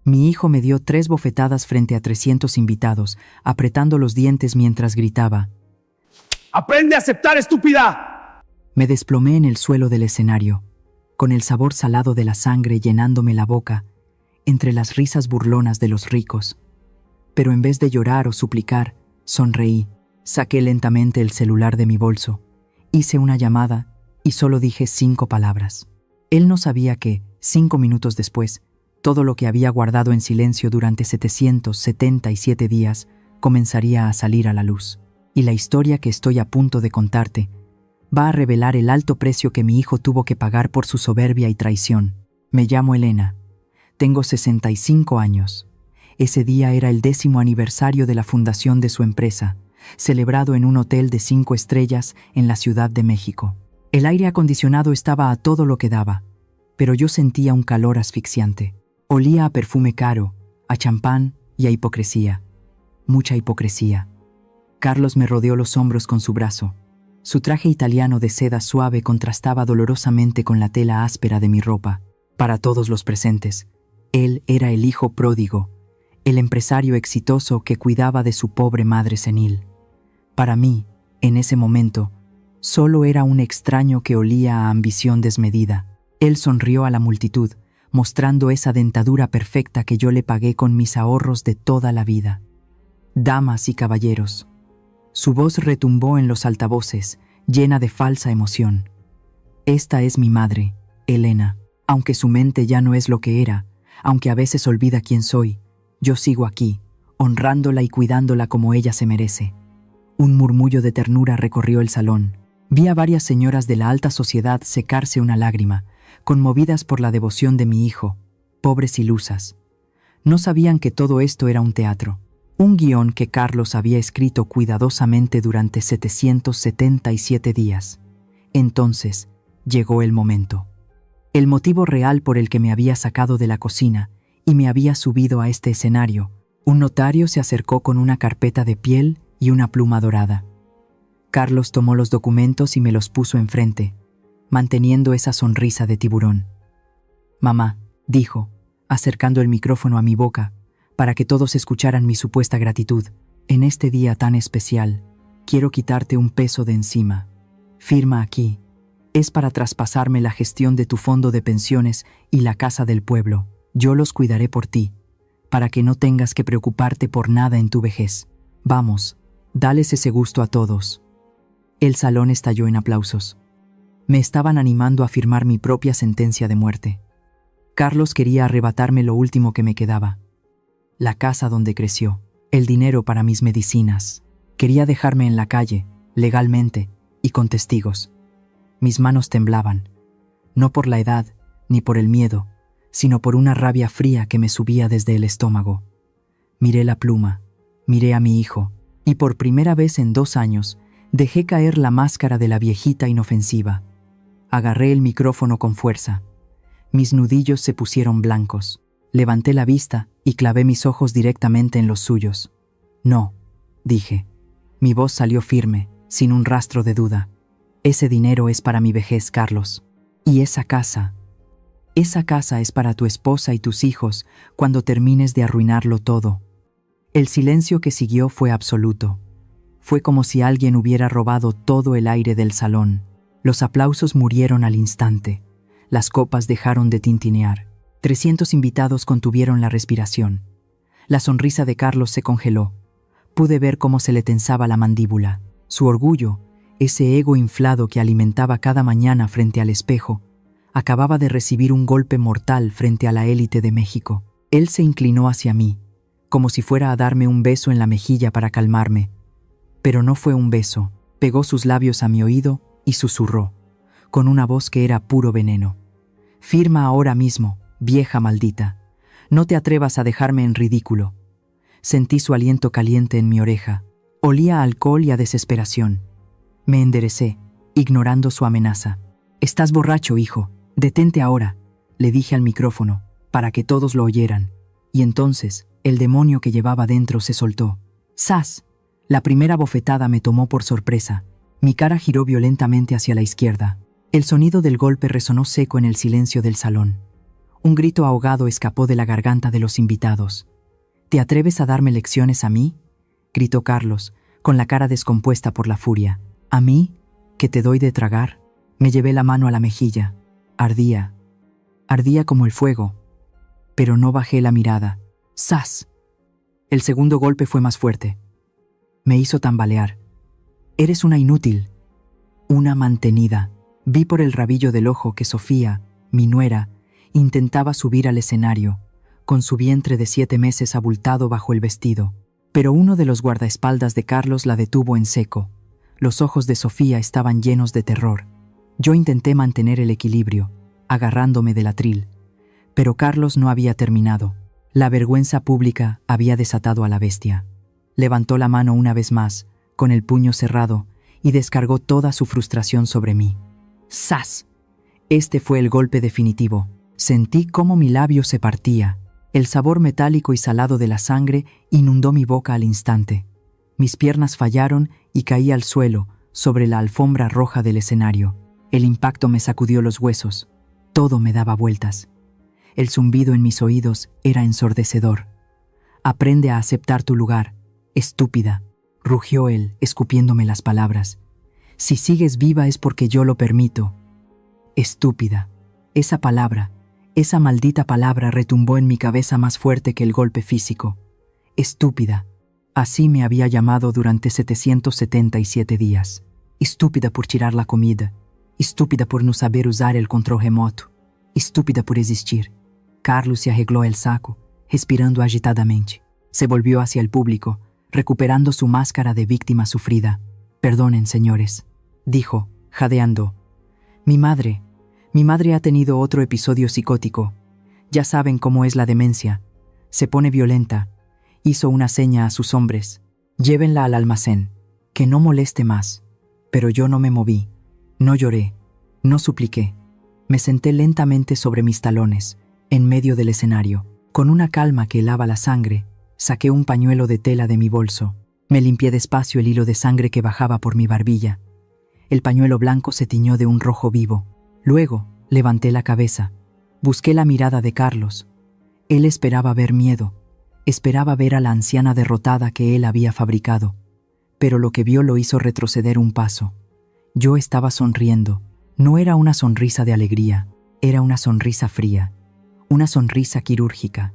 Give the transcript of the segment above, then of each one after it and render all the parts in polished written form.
Mi hijo me dio 3 bofetadas frente a 300 invitados, apretando los dientes mientras gritaba: ¡Aprende a aceptar, estúpida! Me desplomé en el suelo del escenario, con el sabor salado de la sangre llenándome la boca, entre las risas burlonas de los ricos. Pero en vez de llorar o suplicar, sonreí, saqué lentamente el celular de mi bolso, hice una llamada y solo dije 5 palabras. Él no sabía que, 5 minutos después, todo lo que había guardado en silencio durante 777 días comenzaría a salir a la luz. Y la historia que estoy a punto de contarte va a revelar el alto precio que mi hijo tuvo que pagar por su soberbia y traición. Me llamo Elena. Tengo 65 años. Ese día era el 10º aniversario de la fundación de su empresa, celebrado en un hotel de 5 estrellas en la Ciudad de México. El aire acondicionado estaba a todo lo que daba, pero yo sentía un calor asfixiante. Olía a perfume caro, a champán y a hipocresía. Mucha hipocresía. Carlos me rodeó los hombros con su brazo. Su traje italiano de seda suave contrastaba dolorosamente con la tela áspera de mi ropa. Para todos los presentes, él era el hijo pródigo, el empresario exitoso que cuidaba de su pobre madre senil. Para mí, en ese momento, solo era un extraño que olía a ambición desmedida. Él sonrió a la multitud, mostrando esa dentadura perfecta que yo le pagué con mis ahorros de toda la vida. Damas y caballeros. Su voz retumbó en los altavoces, llena de falsa emoción. Esta es mi madre, Elena. Aunque su mente ya no es lo que era, aunque a veces olvida quién soy, yo sigo aquí, honrándola y cuidándola como ella se merece. Un murmullo de ternura recorrió el salón. Vi a varias señoras de la alta sociedad secarse una lágrima, conmovidas por la devoción de mi hijo, pobres ilusas. No sabían que todo esto era un teatro, un guión que Carlos había escrito cuidadosamente durante 777 días. Entonces, llegó el momento. El motivo real por el que me había sacado de la cocina y me había subido a este escenario. Un notario se acercó con una carpeta de piel y una pluma dorada. Carlos tomó los documentos y me los puso enfrente, manteniendo esa sonrisa de tiburón. «Mamá», dijo, acercando el micrófono a mi boca, para que todos escucharan mi supuesta gratitud. «En este día tan especial, quiero quitarte un peso de encima. Firma aquí. Es para traspasarme la gestión de tu fondo de pensiones y la casa del pueblo. Yo los cuidaré por ti, para que no tengas que preocuparte por nada en tu vejez. Vamos, dales ese gusto a todos». El salón estalló en aplausos. Me estaban animando a firmar mi propia sentencia de muerte. Carlos quería arrebatarme lo último que me quedaba: la casa donde creció, el dinero para mis medicinas. Quería dejarme en la calle, legalmente y con testigos. Mis manos temblaban, no por la edad ni por el miedo, sino por una rabia fría que me subía desde el estómago. Miré la pluma, miré a mi hijo, y por primera vez en 2 años dejé caer la máscara de la viejita inofensiva. Agarré el micrófono con fuerza. Mis nudillos se pusieron blancos. Levanté la vista y clavé mis ojos directamente en los suyos. «No», dije. Mi voz salió firme, sin un rastro de duda. «Ese dinero es para mi vejez, Carlos. Y esa casa es para tu esposa y tus hijos cuando termines de arruinarlo todo». El silencio que siguió fue absoluto. Fue como si alguien hubiera robado todo el aire del salón. Los aplausos murieron al instante. Las copas dejaron de tintinear. 300 invitados contuvieron la respiración. La sonrisa de Carlos se congeló. Pude ver cómo se le tensaba la mandíbula. Su orgullo, ese ego inflado que alimentaba cada mañana frente al espejo, acababa de recibir un golpe mortal frente a la élite de México. Él se inclinó hacia mí, como si fuera a darme un beso en la mejilla para calmarme. Pero no fue un beso. Pegó sus labios a mi oído y susurró, con una voz que era puro veneno: «Firma ahora mismo, vieja maldita. No te atrevas a dejarme en ridículo». Sentí su aliento caliente en mi oreja. Olía a alcohol y a desesperación. Me enderecé, ignorando su amenaza. «Estás borracho, hijo. Detente ahora», le dije al micrófono, para que todos lo oyeran. Y entonces, el demonio que llevaba dentro se soltó. ¡Zas! La primera bofetada me tomó por sorpresa. Mi cara giró violentamente hacia la izquierda. El sonido del golpe resonó seco en el silencio del salón. Un grito ahogado escapó de la garganta de los invitados. ¿Te atreves a darme lecciones a mí?, gritó Carlos, con la cara descompuesta por la furia. ¿A mí, que te doy de tragar? Me llevé la mano a la mejilla. Ardía como el fuego, pero no bajé la mirada. ¡Zas! El segundo golpe fue más fuerte. Me hizo tambalear. Eres una inútil, una mantenida. Vi por el rabillo del ojo que Sofía, mi nuera, intentaba subir al escenario, con su vientre de 7 meses abultado bajo el vestido. Pero uno de los guardaespaldas de Carlos la detuvo en seco. Los ojos de Sofía estaban llenos de terror. Yo intenté mantener el equilibrio, agarrándome del atril. Pero Carlos no había terminado. La vergüenza pública había desatado a la bestia. Levantó la mano una vez más, con el puño cerrado, y descargó toda su frustración sobre mí. ¡Zas! Este fue el golpe definitivo. Sentí cómo mi labio se partía. El sabor metálico y salado de la sangre inundó mi boca al instante. Mis piernas fallaron y caí al suelo, sobre la alfombra roja del escenario. El impacto me sacudió los huesos. Todo me daba vueltas. El zumbido en mis oídos era ensordecedor. «Aprende a aceptar tu lugar, estúpida», rugió él, escupiéndome las palabras. «Si sigues viva es porque yo lo permito». Estúpida. Esa palabra, esa maldita palabra retumbó en mi cabeza más fuerte que el golpe físico. Estúpida. Así me había llamado durante 777 días. Estúpida por tirar la comida. Estúpida por no saber usar el control remoto. Estúpida por existir. Carlos se arregló el saco, respirando agitadamente. Se volvió hacia el público, recuperando su máscara de víctima sufrida. «Perdonen, señores», dijo, jadeando. Mi madre ha tenido otro episodio psicótico. Ya saben cómo es la demencia. Se pone violenta. Hizo una seña a sus hombres. Llévenla al almacén. Que no moleste más. Pero yo no me moví. No lloré. No supliqué. Me senté lentamente sobre mis talones, en medio del escenario. Con una calma que helaba la sangre, saqué un pañuelo de tela de mi bolso. Me limpié despacio el hilo de sangre que bajaba por mi barbilla. El pañuelo blanco se tiñó de un rojo vivo. Luego, levanté la cabeza. Busqué la mirada de Carlos. Él esperaba ver miedo. Esperaba ver a la anciana derrotada que él había fabricado. Pero lo que vio lo hizo retroceder un paso. Yo estaba sonriendo. No era una sonrisa de alegría, era una sonrisa fría. Una sonrisa quirúrgica.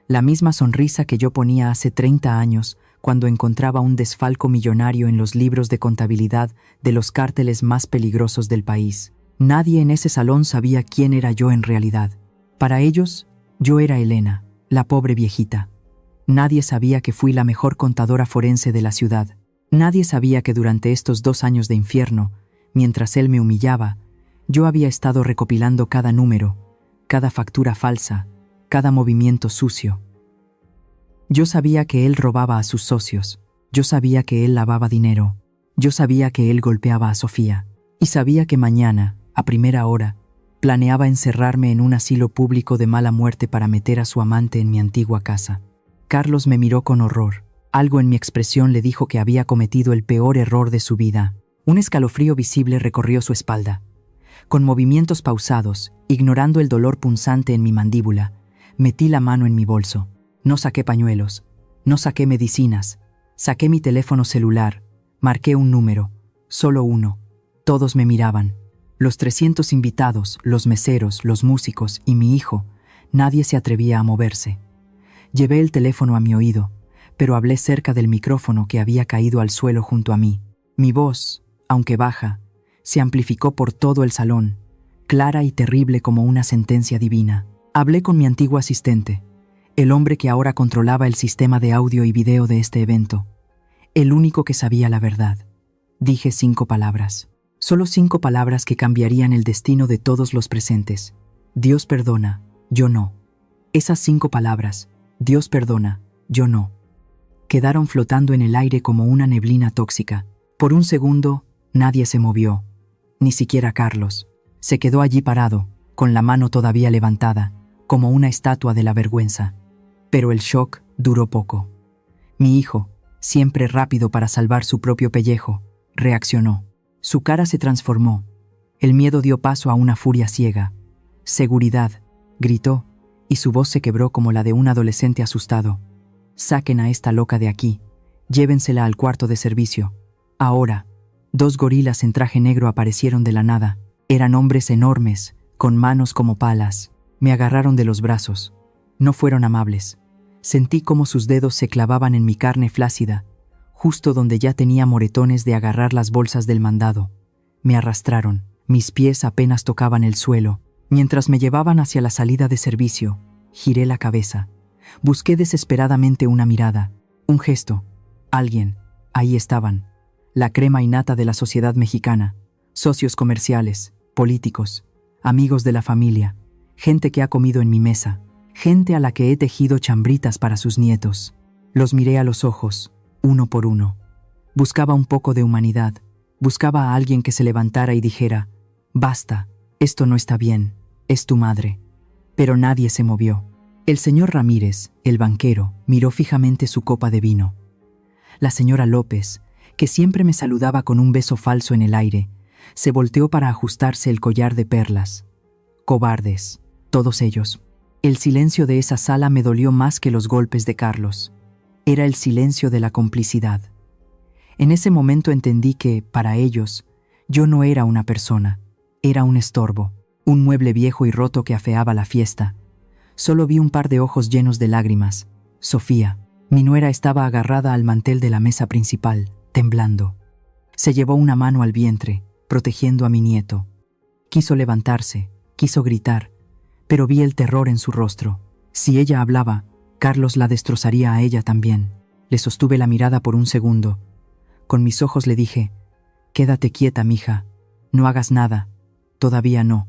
La misma sonrisa que yo ponía hace 30 años cuando encontraba un desfalco millonario en los libros de contabilidad de los cárteles más peligrosos del país. Nadie en ese salón sabía quién era yo en realidad. Para ellos, yo era Elena, la pobre viejita. Nadie sabía que fui la mejor contadora forense de la ciudad. Nadie sabía que durante estos 2 años de infierno, mientras él me humillaba, yo había estado recopilando cada número, cada factura falsa, cada movimiento sucio. Yo sabía que él robaba a sus socios. Yo sabía que él lavaba dinero. Yo sabía que él golpeaba a Sofía. Y sabía que mañana, a primera hora, planeaba encerrarme en un asilo público de mala muerte para meter a su amante en mi antigua casa. Carlos me miró con horror. Algo en mi expresión le dijo que había cometido el peor error de su vida. Un escalofrío visible recorrió su espalda. Con movimientos pausados, ignorando el dolor punzante en mi mandíbula, metí la mano en mi bolso. No saqué pañuelos, no saqué medicinas, saqué mi teléfono celular, marqué un número, solo uno. Todos me miraban. Los 300 invitados, los meseros, los músicos y mi hijo, nadie se atrevía a moverse. Llevé el teléfono a mi oído, pero hablé cerca del micrófono que había caído al suelo junto a mí. Mi voz, aunque baja, se amplificó por todo el salón, clara y terrible como una sentencia divina. Hablé con mi antiguo asistente, el hombre que ahora controlaba el sistema de audio y video de este evento, el único que sabía la verdad. Dije 5 palabras, solo 5 palabras que cambiarían el destino de todos los presentes. Dios perdona, yo no. Esas 5 palabras, Dios perdona, yo no, quedaron flotando en el aire como una neblina tóxica. Por un segundo, nadie se movió, ni siquiera Carlos. Se quedó allí parado, con la mano todavía levantada, como una estatua de la vergüenza. Pero el shock duró poco. Mi hijo, siempre rápido para salvar su propio pellejo, reaccionó. Su cara se transformó. El miedo dio paso a una furia ciega. Seguridad, gritó, y su voz se quebró como la de un adolescente asustado. «Saquen a esta loca de aquí. Llévensela al cuarto de servicio. Ahora». 2 gorilas en traje negro aparecieron de la nada. Eran hombres enormes, con manos como palas. Me agarraron de los brazos. No fueron amables. Sentí cómo sus dedos se clavaban en mi carne flácida, justo donde ya tenía moretones de agarrar las bolsas del mandado. Me arrastraron. Mis pies apenas tocaban el suelo. Mientras me llevaban hacia la salida de servicio, giré la cabeza. Busqué desesperadamente una mirada, un gesto. Alguien. Ahí estaban. La crema innata de la sociedad mexicana. Socios comerciales, políticos, amigos de la familia, gente que ha comido en mi mesa, gente a la que he tejido chambritas para sus nietos. Los miré a los ojos, uno por uno. Buscaba un poco de humanidad. Buscaba a alguien que se levantara y dijera: «Basta, esto no está bien, es tu madre». Pero nadie se movió. El señor Ramírez, el banquero, miró fijamente su copa de vino. La señora López, que siempre me saludaba con un beso falso en el aire, se volteó para ajustarse el collar de perlas. Cobardes, todos ellos. El silencio de esa sala me dolió más que los golpes de Carlos. Era el silencio de la complicidad. En ese momento entendí que, para ellos, yo no era una persona, era un estorbo, un mueble viejo y roto que afeaba la fiesta. Solo vi un par de ojos llenos de lágrimas. Sofía, mi nuera, estaba agarrada al mantel de la mesa principal, temblando. Se llevó una mano al vientre, protegiendo a mi nieto. Quiso levantarse, quiso gritar, pero vi el terror en su rostro. Si ella hablaba, Carlos la destrozaría a ella también. Le sostuve la mirada por un segundo. Con mis ojos le dije: «Quédate quieta, mija. No hagas nada. Todavía no».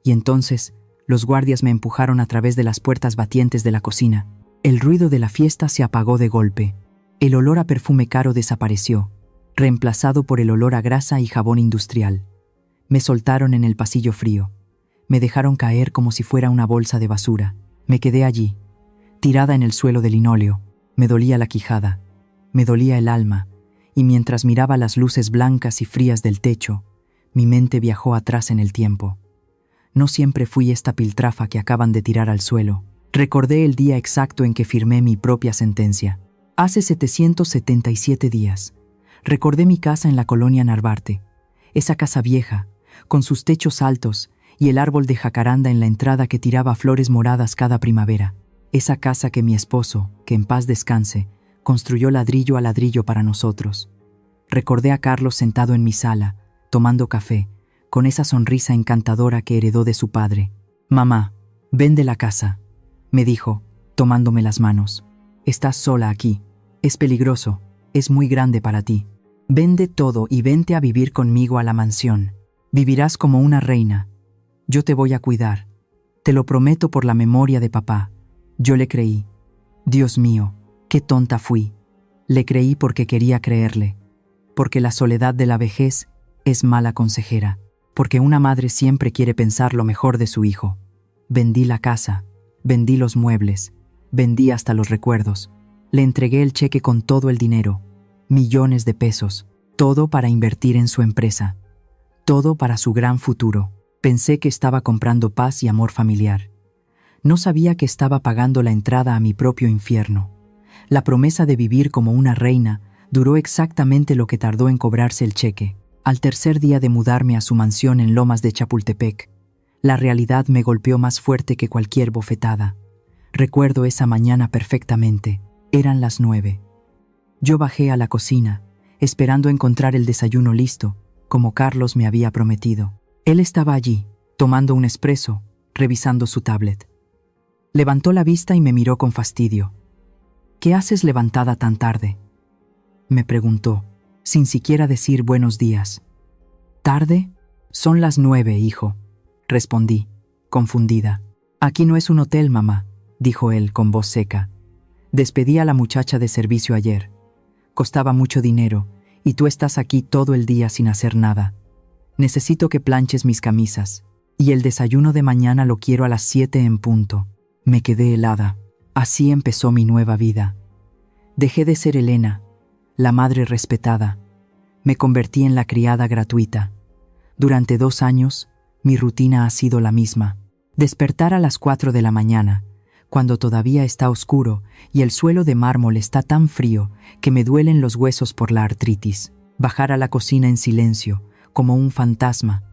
Y entonces, los guardias me empujaron a través de las puertas batientes de la cocina. El ruido de la fiesta se apagó de golpe. El olor a perfume caro desapareció, reemplazado por el olor a grasa y jabón industrial. Me soltaron en el pasillo frío. Me dejaron caer como si fuera una bolsa de basura. Me quedé allí, tirada en el suelo de linóleo. Me dolía la quijada, me dolía el alma, y mientras miraba las luces blancas y frías del techo, mi mente viajó atrás en el tiempo. No siempre fui esta piltrafa que acaban de tirar al suelo. Recordé el día exacto en que firmé mi propia sentencia. Hace 777 días. Recordé mi casa en la colonia Narvarte, esa casa vieja, con sus techos altos y el árbol de jacaranda en la entrada que tiraba flores moradas cada primavera. Esa casa que mi esposo, que en paz descanse, construyó ladrillo a ladrillo para nosotros. Recordé a Carlos sentado en mi sala, tomando café, con esa sonrisa encantadora que heredó de su padre. «Mamá, vende la casa», me dijo, tomándome las manos. «Estás sola aquí. Es peligroso. Es muy grande para ti. Vende todo y vente a vivir conmigo a la mansión. Vivirás como una reina. Yo te voy a cuidar. Te lo prometo por la memoria de papá». Yo le creí. Dios mío, qué tonta fui. Le creí porque quería creerle. Porque la soledad de la vejez es mala consejera. Porque una madre siempre quiere pensar lo mejor de su hijo. Vendí la casa. Vendí los muebles. Vendí hasta los recuerdos. Le entregué el cheque con todo el dinero. Millones de pesos. Todo para invertir en su empresa. Todo para su gran futuro. Pensé que estaba comprando paz y amor familiar. No sabía que estaba pagando la entrada a mi propio infierno. La promesa de vivir como una reina duró exactamente lo que tardó en cobrarse el cheque. Al tercer día de mudarme a su mansión en Lomas de Chapultepec, la realidad me golpeó más fuerte que cualquier bofetada. Recuerdo esa mañana perfectamente. Eran las 9. Yo bajé a la cocina, esperando encontrar el desayuno listo, como Carlos me había prometido. Él estaba allí, tomando un espresso, revisando su tablet. Levantó la vista y me miró con fastidio. «¿Qué haces levantada tan tarde?», me preguntó, sin siquiera decir buenos días. «¿Tarde? Son las 9, hijo», respondí, confundida. «Aquí no es un hotel, mamá», dijo él con voz seca. «Despedí a la muchacha de servicio ayer. Costaba mucho dinero, y tú estás aquí todo el día sin hacer nada. Necesito que planches mis camisas, y el desayuno de mañana lo quiero a las 7 en punto». Me quedé helada. Así empezó mi nueva vida. Dejé de ser Elena, la madre respetada. Me convertí en la criada gratuita. Durante 2 años, mi rutina ha sido la misma. Despertar a las 4 de la mañana, cuando todavía está oscuro y el suelo de mármol está tan frío que me duelen los huesos por la artritis. Bajar a la cocina en silencio, como un fantasma,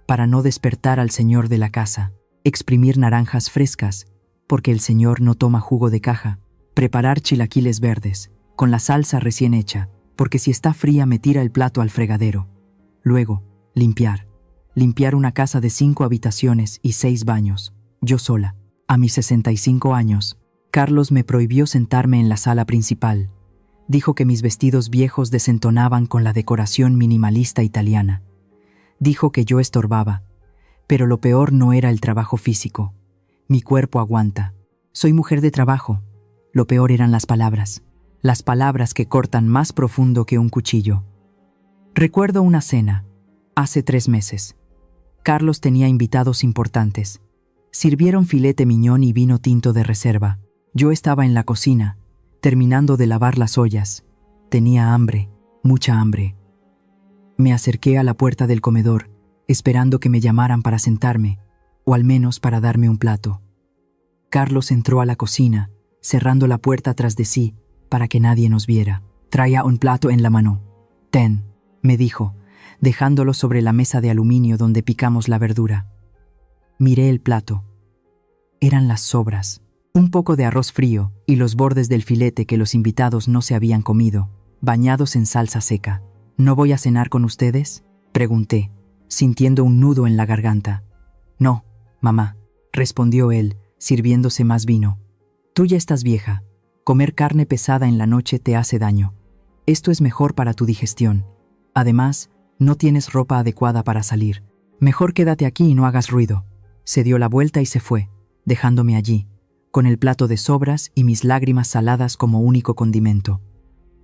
para no despertar al señor de la casa. Exprimir naranjas frescas, porque el señor no toma jugo de caja. Preparar chilaquiles verdes, con la salsa recién hecha, porque si está fría me tira el plato al fregadero. Luego, limpiar. Limpiar una casa de 5 habitaciones y 6 baños, yo sola. A mis 65 años, Carlos me prohibió sentarme en la sala principal. Dijo que mis vestidos viejos desentonaban con la decoración minimalista italiana. Dijo que yo estorbaba, pero lo peor no era el trabajo físico. Mi cuerpo aguanta. Soy mujer de trabajo. Lo peor eran las palabras que cortan más profundo que un cuchillo. Recuerdo una cena, hace 3 meses. Carlos tenía invitados importantes. Sirvieron filete miñón y vino tinto de reserva. Yo estaba en la cocina, terminando de lavar las ollas. Tenía hambre, mucha hambre. Me acerqué a la puerta del comedor, esperando que me llamaran para sentarme, o al menos para darme un plato. Carlos entró a la cocina, cerrando la puerta tras de sí, para que nadie nos viera. Traía un plato en la mano. «Ten», me dijo, dejándolo sobre la mesa de aluminio donde picamos la verdura. Miré el plato. Eran las sobras, un poco de arroz frío y los bordes del filete que los invitados no se habían comido, bañados en salsa seca. «¿No voy a cenar con ustedes?», pregunté, sintiendo un nudo en la garganta. «No, mamá», respondió él, sirviéndose más vino. «Tú ya estás vieja. Comer carne pesada en la noche te hace daño. Esto es mejor para tu digestión. Además, no tienes ropa adecuada para salir. Mejor quédate aquí y no hagas ruido». Se dio la vuelta y se fue, dejándome allí, con el plato de sobras y mis lágrimas saladas como único condimento.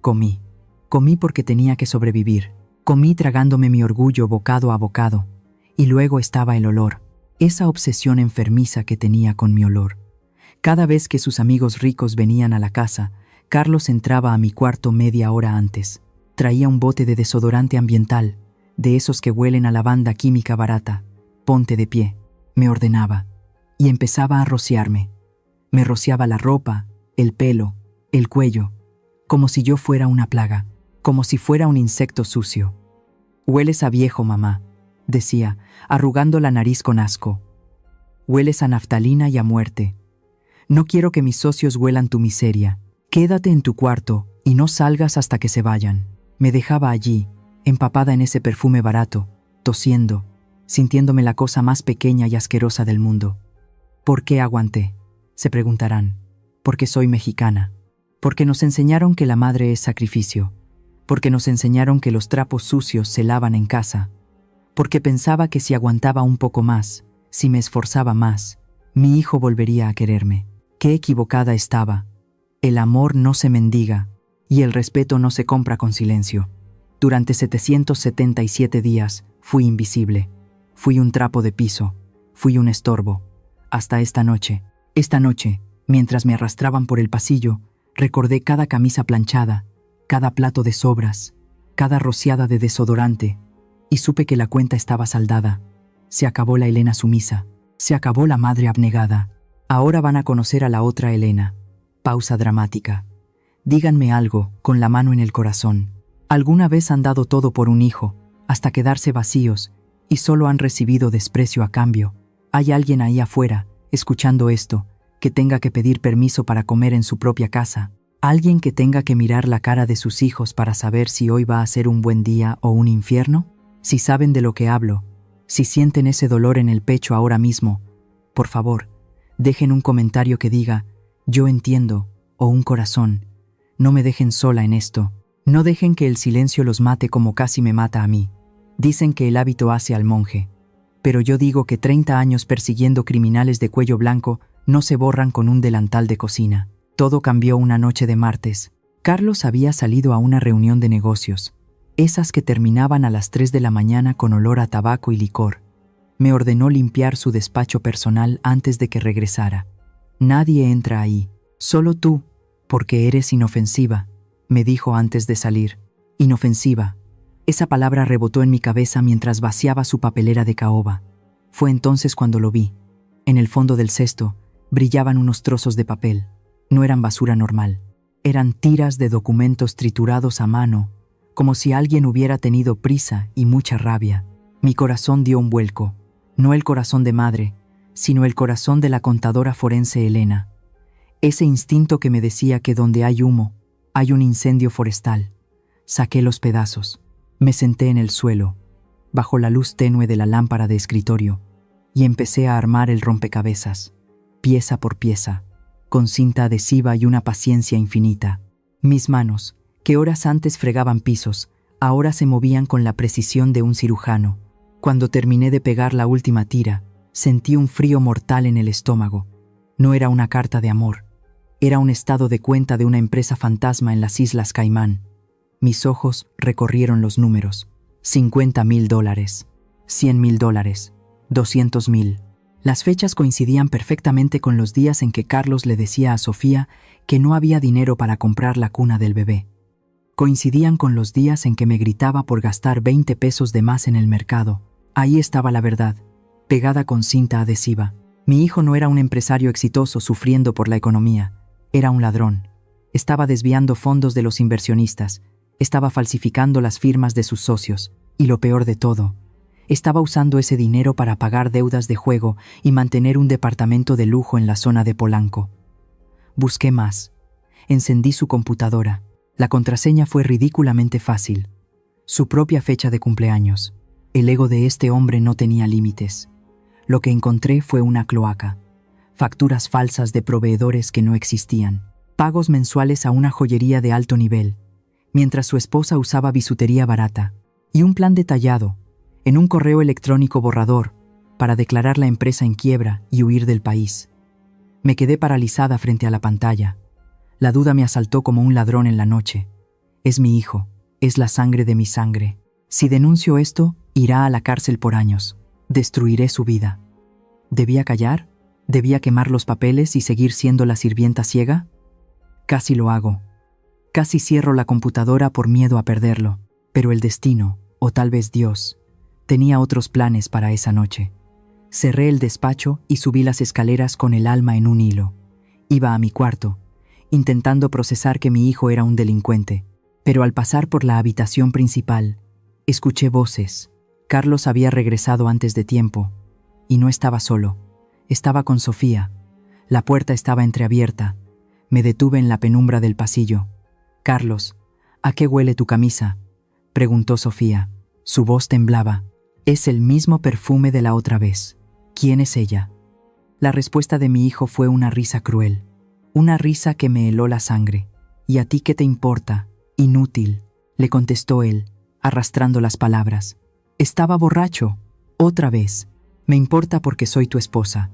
Comí. Comí porque tenía que sobrevivir. Comí tragándome mi orgullo bocado a bocado. Y luego estaba el olor, esa obsesión enfermiza que tenía con mi olor. Cada vez que sus amigos ricos venían a la casa, Carlos entraba a mi cuarto media hora antes. Traía un bote de desodorante ambiental, de esos que huelen a lavanda química barata. «Ponte de pie», me ordenaba, y empezaba a rociarme. Me rociaba la ropa, el pelo, el cuello, como si yo fuera una plaga, como si fuera un insecto sucio. «Hueles a viejo, mamá», decía, arrugando la nariz con asco. «Hueles a naftalina y a muerte. No quiero que mis socios huelan tu miseria. Quédate en tu cuarto y no salgas hasta que se vayan». Me dejaba allí, empapada en ese perfume barato, tosiendo, sintiéndome la cosa más pequeña y asquerosa del mundo. ¿Por qué aguanté?, se preguntarán. Porque soy mexicana. Porque nos enseñaron que la madre es sacrificio. Porque nos enseñaron que los trapos sucios se lavan en casa. Porque pensaba que si aguantaba un poco más, si me esforzaba más, mi hijo volvería a quererme. Qué equivocada estaba. El amor no se mendiga, y el respeto no se compra con silencio. Durante 777 días fui invisible. Fui un trapo de piso. Fui un estorbo. Hasta esta noche. Esta noche, mientras me arrastraban por el pasillo, recordé cada camisa planchada, cada plato de sobras, cada rociada de desodorante, y supe que la cuenta estaba saldada. Se acabó la Elena sumisa. Se acabó la madre abnegada. Ahora van a conocer a la otra Elena. Pausa dramática. Díganme algo, con la mano en el corazón. ¿Alguna vez han dado todo por un hijo, hasta quedarse vacíos, y solo han recibido desprecio a cambio? ¿Hay alguien ahí afuera, escuchando esto, que tenga que pedir permiso para comer en su propia casa? ¿Alguien que tenga que mirar la cara de sus hijos para saber si hoy va a ser un buen día o un infierno? Si saben de lo que hablo, si sienten ese dolor en el pecho ahora mismo, por favor, dejen un comentario que diga «Yo entiendo» o un corazón. No me dejen sola en esto. No dejen que el silencio los mate como casi me mata a mí. Dicen que el hábito hace al monje. Pero yo digo que 30 años persiguiendo criminales de cuello blanco no se borran con un delantal de cocina. Todo cambió una noche de martes. Carlos había salido a una reunión de negocios, esas que terminaban a las 3 de la mañana con olor a tabaco y licor. Me ordenó limpiar su despacho personal antes de que regresara. «Nadie entra ahí, solo tú, porque eres inofensiva», me dijo antes de salir. Inofensiva. Esa palabra rebotó en mi cabeza mientras vaciaba su papelera de caoba. Fue entonces cuando lo vi. En el fondo del cesto brillaban unos trozos de papel. No eran basura normal. Eran tiras de documentos triturados a mano, como si alguien hubiera tenido prisa y mucha rabia. Mi corazón dio un vuelco. No el corazón de madre, sino el corazón de la contadora forense Elena. Ese instinto que me decía que donde hay humo, hay un incendio forestal. Saqué los pedazos. Me senté en el suelo, bajo la luz tenue de la lámpara de escritorio, y empecé a armar el rompecabezas, pieza por pieza, con cinta adhesiva y una paciencia infinita. Mis manos, que horas antes fregaban pisos, ahora se movían con la precisión de un cirujano. Cuando terminé de pegar la última tira, sentí un frío mortal en el estómago. No era una carta de amor, era un estado de cuenta de una empresa fantasma en las Islas Caimán. Mis ojos recorrieron los números. $50,000, $100,000, $200,000. Las fechas coincidían perfectamente con los días en que Carlos le decía a Sofía que no había dinero para comprar la cuna del bebé. Coincidían con los días en que me gritaba por gastar 20 pesos de más en el mercado. Ahí estaba la verdad, pegada con cinta adhesiva. Mi hijo no era un empresario exitoso sufriendo por la economía. Era un ladrón. Estaba desviando fondos de los inversionistas. Estaba falsificando las firmas de sus socios. Y lo peor de todo, estaba usando ese dinero para pagar deudas de juego y mantener un departamento de lujo en la zona de Polanco. Busqué más. Encendí su computadora. La contraseña fue ridículamente fácil. Su propia fecha de cumpleaños. El ego de este hombre no tenía límites. Lo que encontré fue una cloaca. Facturas falsas de proveedores que no existían. Pagos mensuales a una joyería de alto nivel, mientras su esposa usaba bisutería barata. Y un plan detallado, en un correo electrónico borrador, para declarar la empresa en quiebra y huir del país. Me quedé paralizada frente a la pantalla. La duda me asaltó como un ladrón en la noche. Es mi hijo, es la sangre de mi sangre. Si denuncio esto, irá a la cárcel por años. Destruiré su vida. ¿Debía callar? ¿Debía quemar los papeles y seguir siendo la sirvienta ciega? Casi lo hago. Casi cierro la computadora por miedo a perderlo. Pero el destino, o tal vez Dios, tenía otros planes para esa noche. Cerré el despacho y subí las escaleras con el alma en un hilo. Iba a mi cuarto, intentando procesar que mi hijo era un delincuente. Pero al pasar por la habitación principal, escuché voces. Carlos había regresado antes de tiempo, y no estaba solo. Estaba con Sofía. La puerta estaba entreabierta. Me detuve en la penumbra del pasillo. «Carlos, ¿a qué huele tu camisa?», preguntó Sofía. Su voz temblaba. «Es el mismo perfume de la otra vez. ¿Quién es ella?». La respuesta de mi hijo fue una risa cruel. Una risa que me heló la sangre. «¿Y a ti qué te importa? Inútil», le contestó él, arrastrando las palabras. «Estaba borracho. Otra vez. Me importa porque soy tu esposa.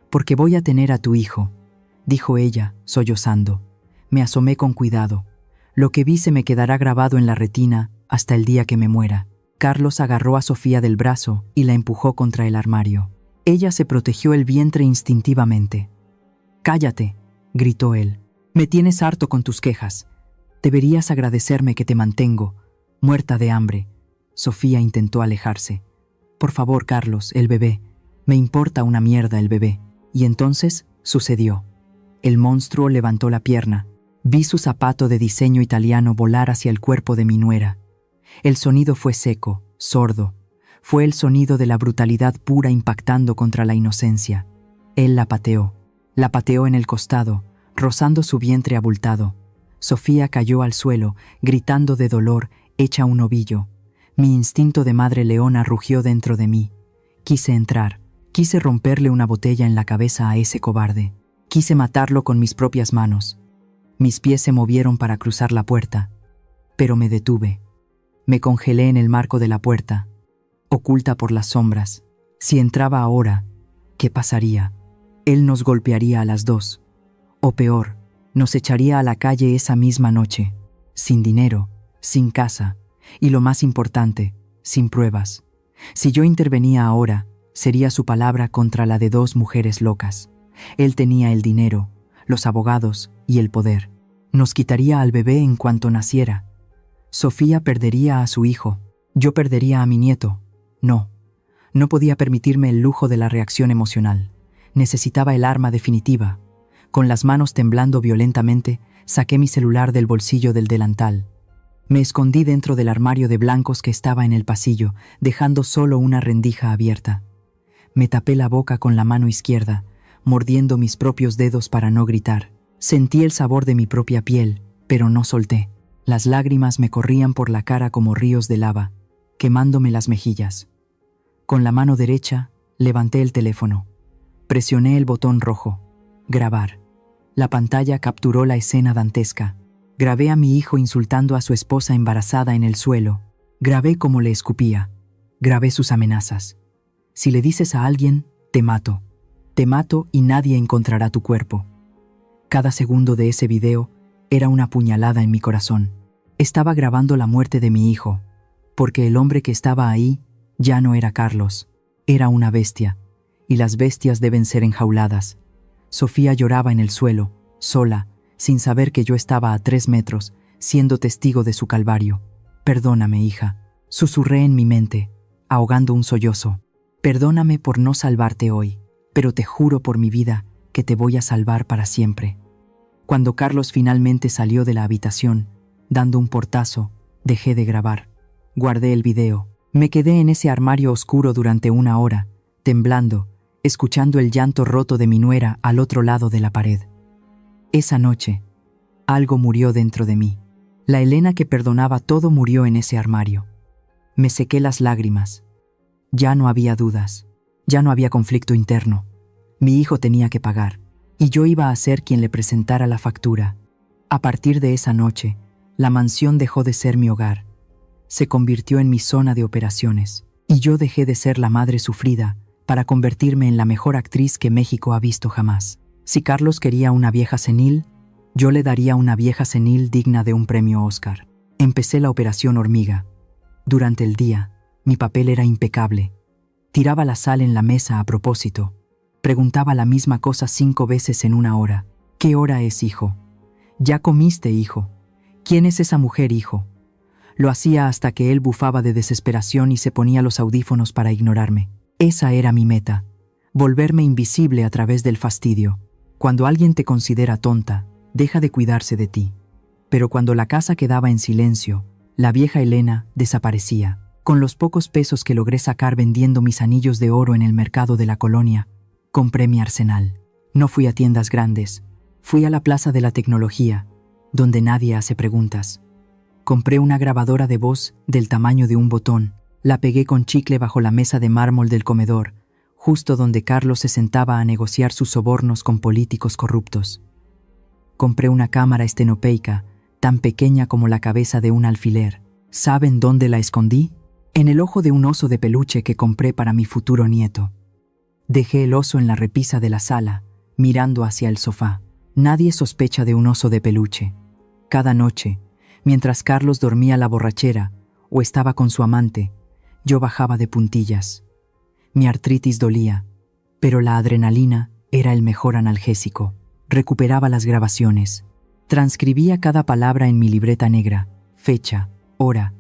Porque voy a tener a tu hijo», dijo ella, sollozando. Me asomé con cuidado. Lo que vi se me quedará grabado en la retina hasta el día que me muera. Carlos agarró a Sofía del brazo y la empujó contra el armario. Ella se protegió el vientre instintivamente. «Cállate», gritó él. «Me tienes harto con tus quejas. Deberías agradecerme que te mantengo, muerta de hambre». Sofía intentó alejarse. «Por favor, Carlos, el bebé. Me importa una mierda el bebé». Y entonces sucedió. El monstruo levantó la pierna. Vi su zapato de diseño italiano volar hacia el cuerpo de mi nuera. El sonido fue seco, sordo. Fue el sonido de la brutalidad pura impactando contra la inocencia. Él la pateó en el costado, rozando su vientre abultado. Sofía cayó al suelo, gritando de dolor, hecha un ovillo. Mi instinto de madre leona rugió dentro de mí. Quise entrar, quise romperle una botella en la cabeza a ese cobarde. Quise matarlo con mis propias manos. Mis pies se movieron para cruzar la puerta, pero me detuve. Me congelé en el marco de la puerta, oculta por las sombras. Si entraba ahora, ¿qué pasaría? Él nos golpearía a las dos. O peor, nos echaría a la calle esa misma noche, sin dinero, sin casa, y lo más importante, sin pruebas. Si yo intervenía ahora, sería su palabra contra la de dos mujeres locas. Él tenía el dinero, los abogados y el poder. Nos quitaría al bebé en cuanto naciera. Sofía perdería a su hijo. Yo perdería a mi nieto. No podía permitirme el lujo de la reacción emocional. Necesitaba el arma definitiva. Con las manos temblando violentamente, saqué mi celular del bolsillo del delantal. Me escondí dentro del armario de blancos que estaba en el pasillo, dejando solo una rendija abierta. Me tapé la boca con la mano izquierda, mordiendo mis propios dedos para no gritar. Sentí el sabor de mi propia piel, pero no solté. Las lágrimas me corrían por la cara como ríos de lava, quemándome las mejillas. Con la mano derecha, levanté el teléfono. Presioné el botón rojo. Grabar. La pantalla capturó la escena dantesca. Grabé a mi hijo insultando a su esposa embarazada en el suelo. Grabé cómo le escupía. Grabé sus amenazas. Si le dices a alguien, te mato. Te mato y nadie encontrará tu cuerpo. Cada segundo de ese video era una puñalada en mi corazón. Estaba grabando la muerte de mi hijo, porque el hombre que estaba ahí ya no era Carlos, era una bestia, y las bestias deben ser enjauladas. Sofía lloraba en el suelo, sola, sin saber que yo estaba a 3 metros, siendo testigo de su calvario. Perdóname, hija, susurré en mi mente, ahogando un sollozo. Perdóname por no salvarte hoy, pero te juro por mi vida que te voy a salvar para siempre. Cuando Carlos finalmente salió de la habitación, dando un portazo, dejé de grabar. Guardé el video. Me quedé en ese armario oscuro durante 1 hora, temblando, escuchando el llanto roto de mi nuera al otro lado de la pared. Esa noche, algo murió dentro de mí. La Elena que perdonaba todo murió en ese armario. Me sequé las lágrimas. Ya no había dudas. Ya no había conflicto interno. Mi hijo tenía que pagar, y yo iba a ser quien le presentara la factura. A partir de esa noche, la mansión dejó de ser mi hogar. Se convirtió en mi zona de operaciones, y yo dejé de ser la madre sufrida para convertirme en la mejor actriz que México ha visto jamás. Si Carlos quería una vieja senil, yo le daría una vieja senil digna de un premio Oscar. Empecé la operación hormiga. Durante el día, mi papel era impecable. Tiraba la sal en la mesa a propósito. Preguntaba la misma cosa 5 veces en 1 hora. ¿Qué hora es, hijo? ¿Ya comiste, hijo? ¿Quién es esa mujer, hijo? Lo hacía hasta que él bufaba de desesperación y se ponía los audífonos para ignorarme. Esa era mi meta, volverme invisible a través del fastidio. Cuando alguien te considera tonta, deja de cuidarse de ti. Pero cuando la casa quedaba en silencio, la vieja Elena desaparecía. Con los pocos pesos que logré sacar vendiendo mis anillos de oro en el mercado de la colonia, compré mi arsenal. No fui a tiendas grandes, fui a la Plaza de la Tecnología, donde nadie hace preguntas. Compré una grabadora de voz del tamaño de un botón, la pegué con chicle bajo la mesa de mármol del comedor, justo donde Carlos se sentaba a negociar sus sobornos con políticos corruptos. Compré una cámara estenopeica, tan pequeña como la cabeza de un alfiler. ¿Saben dónde la escondí? En el ojo de un oso de peluche que compré para mi futuro nieto. Dejé el oso en la repisa de la sala, mirando hacia el sofá. Nadie sospecha de un oso de peluche. Cada noche, mientras Carlos dormía la borrachera o estaba con su amante, yo bajaba de puntillas. Mi artritis dolía, pero la adrenalina era el mejor analgésico. Recuperaba las grabaciones. Transcribía cada palabra en mi libreta negra, fecha, hora,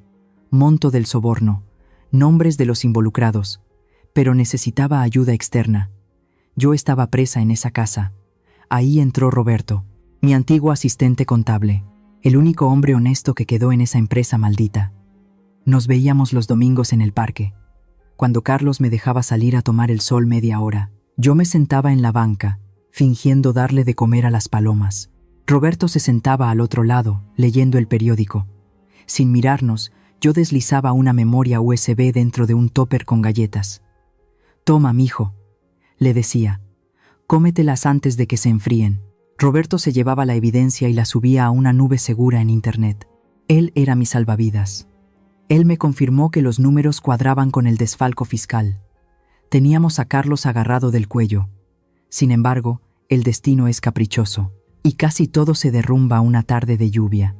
monto del soborno, nombres de los involucrados, pero necesitaba ayuda externa. Yo estaba presa en esa casa. Ahí entró Roberto, mi antiguo asistente contable, el único hombre honesto que quedó en esa empresa maldita. Nos veíamos los domingos en el parque. Cuando Carlos me dejaba salir a tomar el sol media hora, yo me sentaba en la banca, fingiendo darle de comer a las palomas. Roberto se sentaba al otro lado, leyendo el periódico. Sin mirarnos, yo deslizaba una memoria USB dentro de un tupper con galletas. «Toma, mijo», le decía, «cómetelas antes de que se enfríen». Roberto se llevaba la evidencia y la subía a una nube segura en Internet. Él era mi salvavidas. Él me confirmó que los números cuadraban con el desfalco fiscal. Teníamos a Carlos agarrado del cuello. Sin embargo, el destino es caprichoso, y casi todo se derrumba una tarde de lluvia.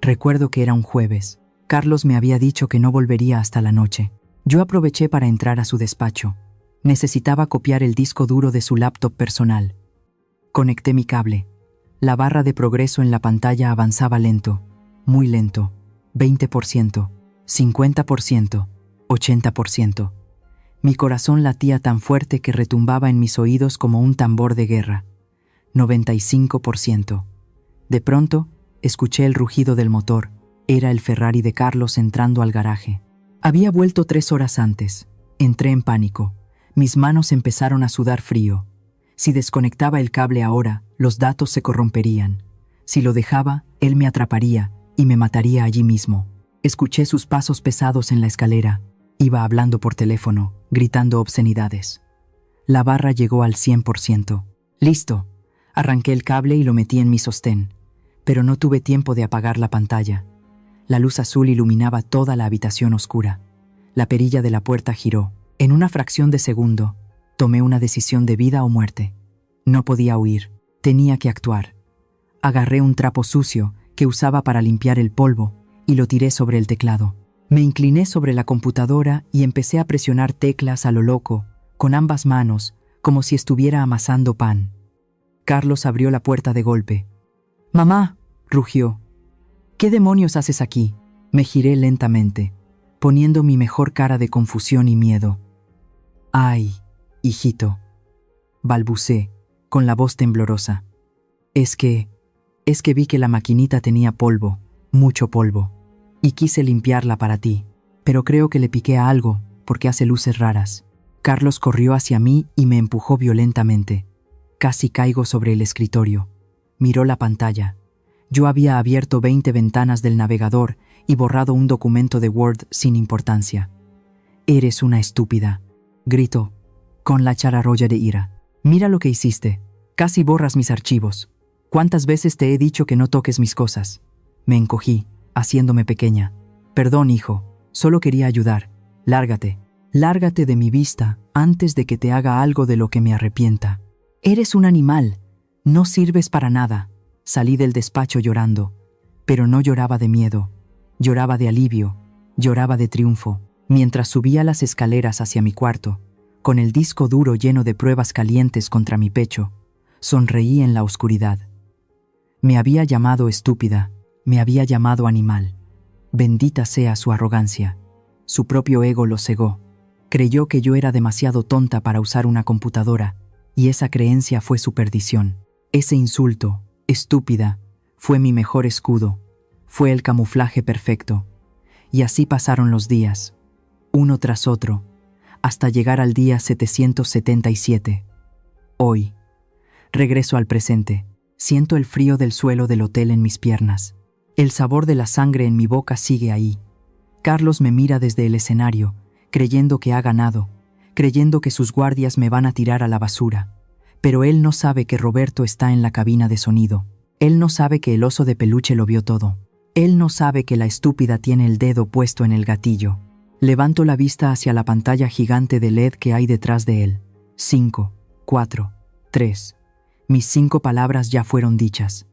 Recuerdo que era un jueves. Carlos me había dicho que no volvería hasta la noche. Yo aproveché para entrar a su despacho. Necesitaba copiar el disco duro de su laptop personal. Conecté mi cable. La barra de progreso en la pantalla avanzaba lento, muy lento. 20%, 50%, 80%. Mi corazón latía tan fuerte que retumbaba en mis oídos como un tambor de guerra. 95%. De pronto, escuché el rugido del motor. Era el Ferrari de Carlos entrando al garaje. Había vuelto 3 horas antes. Entré en pánico. Mis manos empezaron a sudar frío. Si desconectaba el cable ahora, los datos se corromperían. Si lo dejaba, él me atraparía y me mataría allí mismo. Escuché sus pasos pesados en la escalera. Iba hablando por teléfono, gritando obscenidades. La barra llegó al 100%. Listo. Arranqué el cable y lo metí en mi sostén. Pero no tuve tiempo de apagar la pantalla. La luz azul iluminaba toda la habitación oscura. La perilla de la puerta giró. En una fracción de segundo, tomé una decisión de vida o muerte. No podía huir. Tenía que actuar. Agarré un trapo sucio que usaba para limpiar el polvo y lo tiré sobre el teclado. Me incliné sobre la computadora y empecé a presionar teclas a lo loco, con ambas manos, como si estuviera amasando pan. Carlos abrió la puerta de golpe. «¡Mamá!», rugió. «¿Qué demonios haces aquí?». Me giré lentamente, poniendo mi mejor cara de confusión y miedo. «Ay, hijito», balbucé, con la voz temblorosa. Es que vi que la maquinita tenía polvo, mucho polvo, y quise limpiarla para ti, pero creo que le piqué a algo, porque hace luces raras». Carlos corrió hacia mí y me empujó violentamente. Casi caigo sobre el escritorio. Miró la pantalla. Yo había abierto 20 ventanas del navegador y borrado un documento de Word sin importancia. «Eres una estúpida», gritó, con la chararroya de ira. «Mira lo que hiciste. Casi borras mis archivos. ¿Cuántas veces te he dicho que no toques mis cosas?». Me encogí, haciéndome pequeña. «Perdón, hijo. Solo quería ayudar. Lárgate. Lárgate de mi vista antes de que te haga algo de lo que me arrepienta. Eres un animal. No sirves para nada». Salí del despacho llorando, pero no lloraba de miedo. Lloraba de alivio, lloraba de triunfo. Mientras subía las escaleras hacia mi cuarto, con el disco duro lleno de pruebas calientes contra mi pecho, sonreí en la oscuridad. Me había llamado estúpida, me había llamado animal. Bendita sea su arrogancia. Su propio ego lo cegó. Creyó que yo era demasiado tonta para usar una computadora, y esa creencia fue su perdición. Ese insulto, estúpida, fue mi mejor escudo. Fue el camuflaje perfecto. Y así pasaron los días, uno tras otro, hasta llegar al día 777. Hoy, regreso al presente. Siento el frío del suelo del hotel en mis piernas. El sabor de la sangre en mi boca sigue ahí. Carlos me mira desde el escenario, creyendo que ha ganado, creyendo que sus guardias me van a tirar a la basura. Pero él no sabe que Roberto está en la cabina de sonido. Él no sabe que el oso de peluche lo vio todo. Él no sabe que la estúpida tiene el dedo puesto en el gatillo. Levanto la vista hacia la pantalla gigante de LED que hay detrás de él. 5, 4, 3. Mis 5 palabras ya fueron dichas.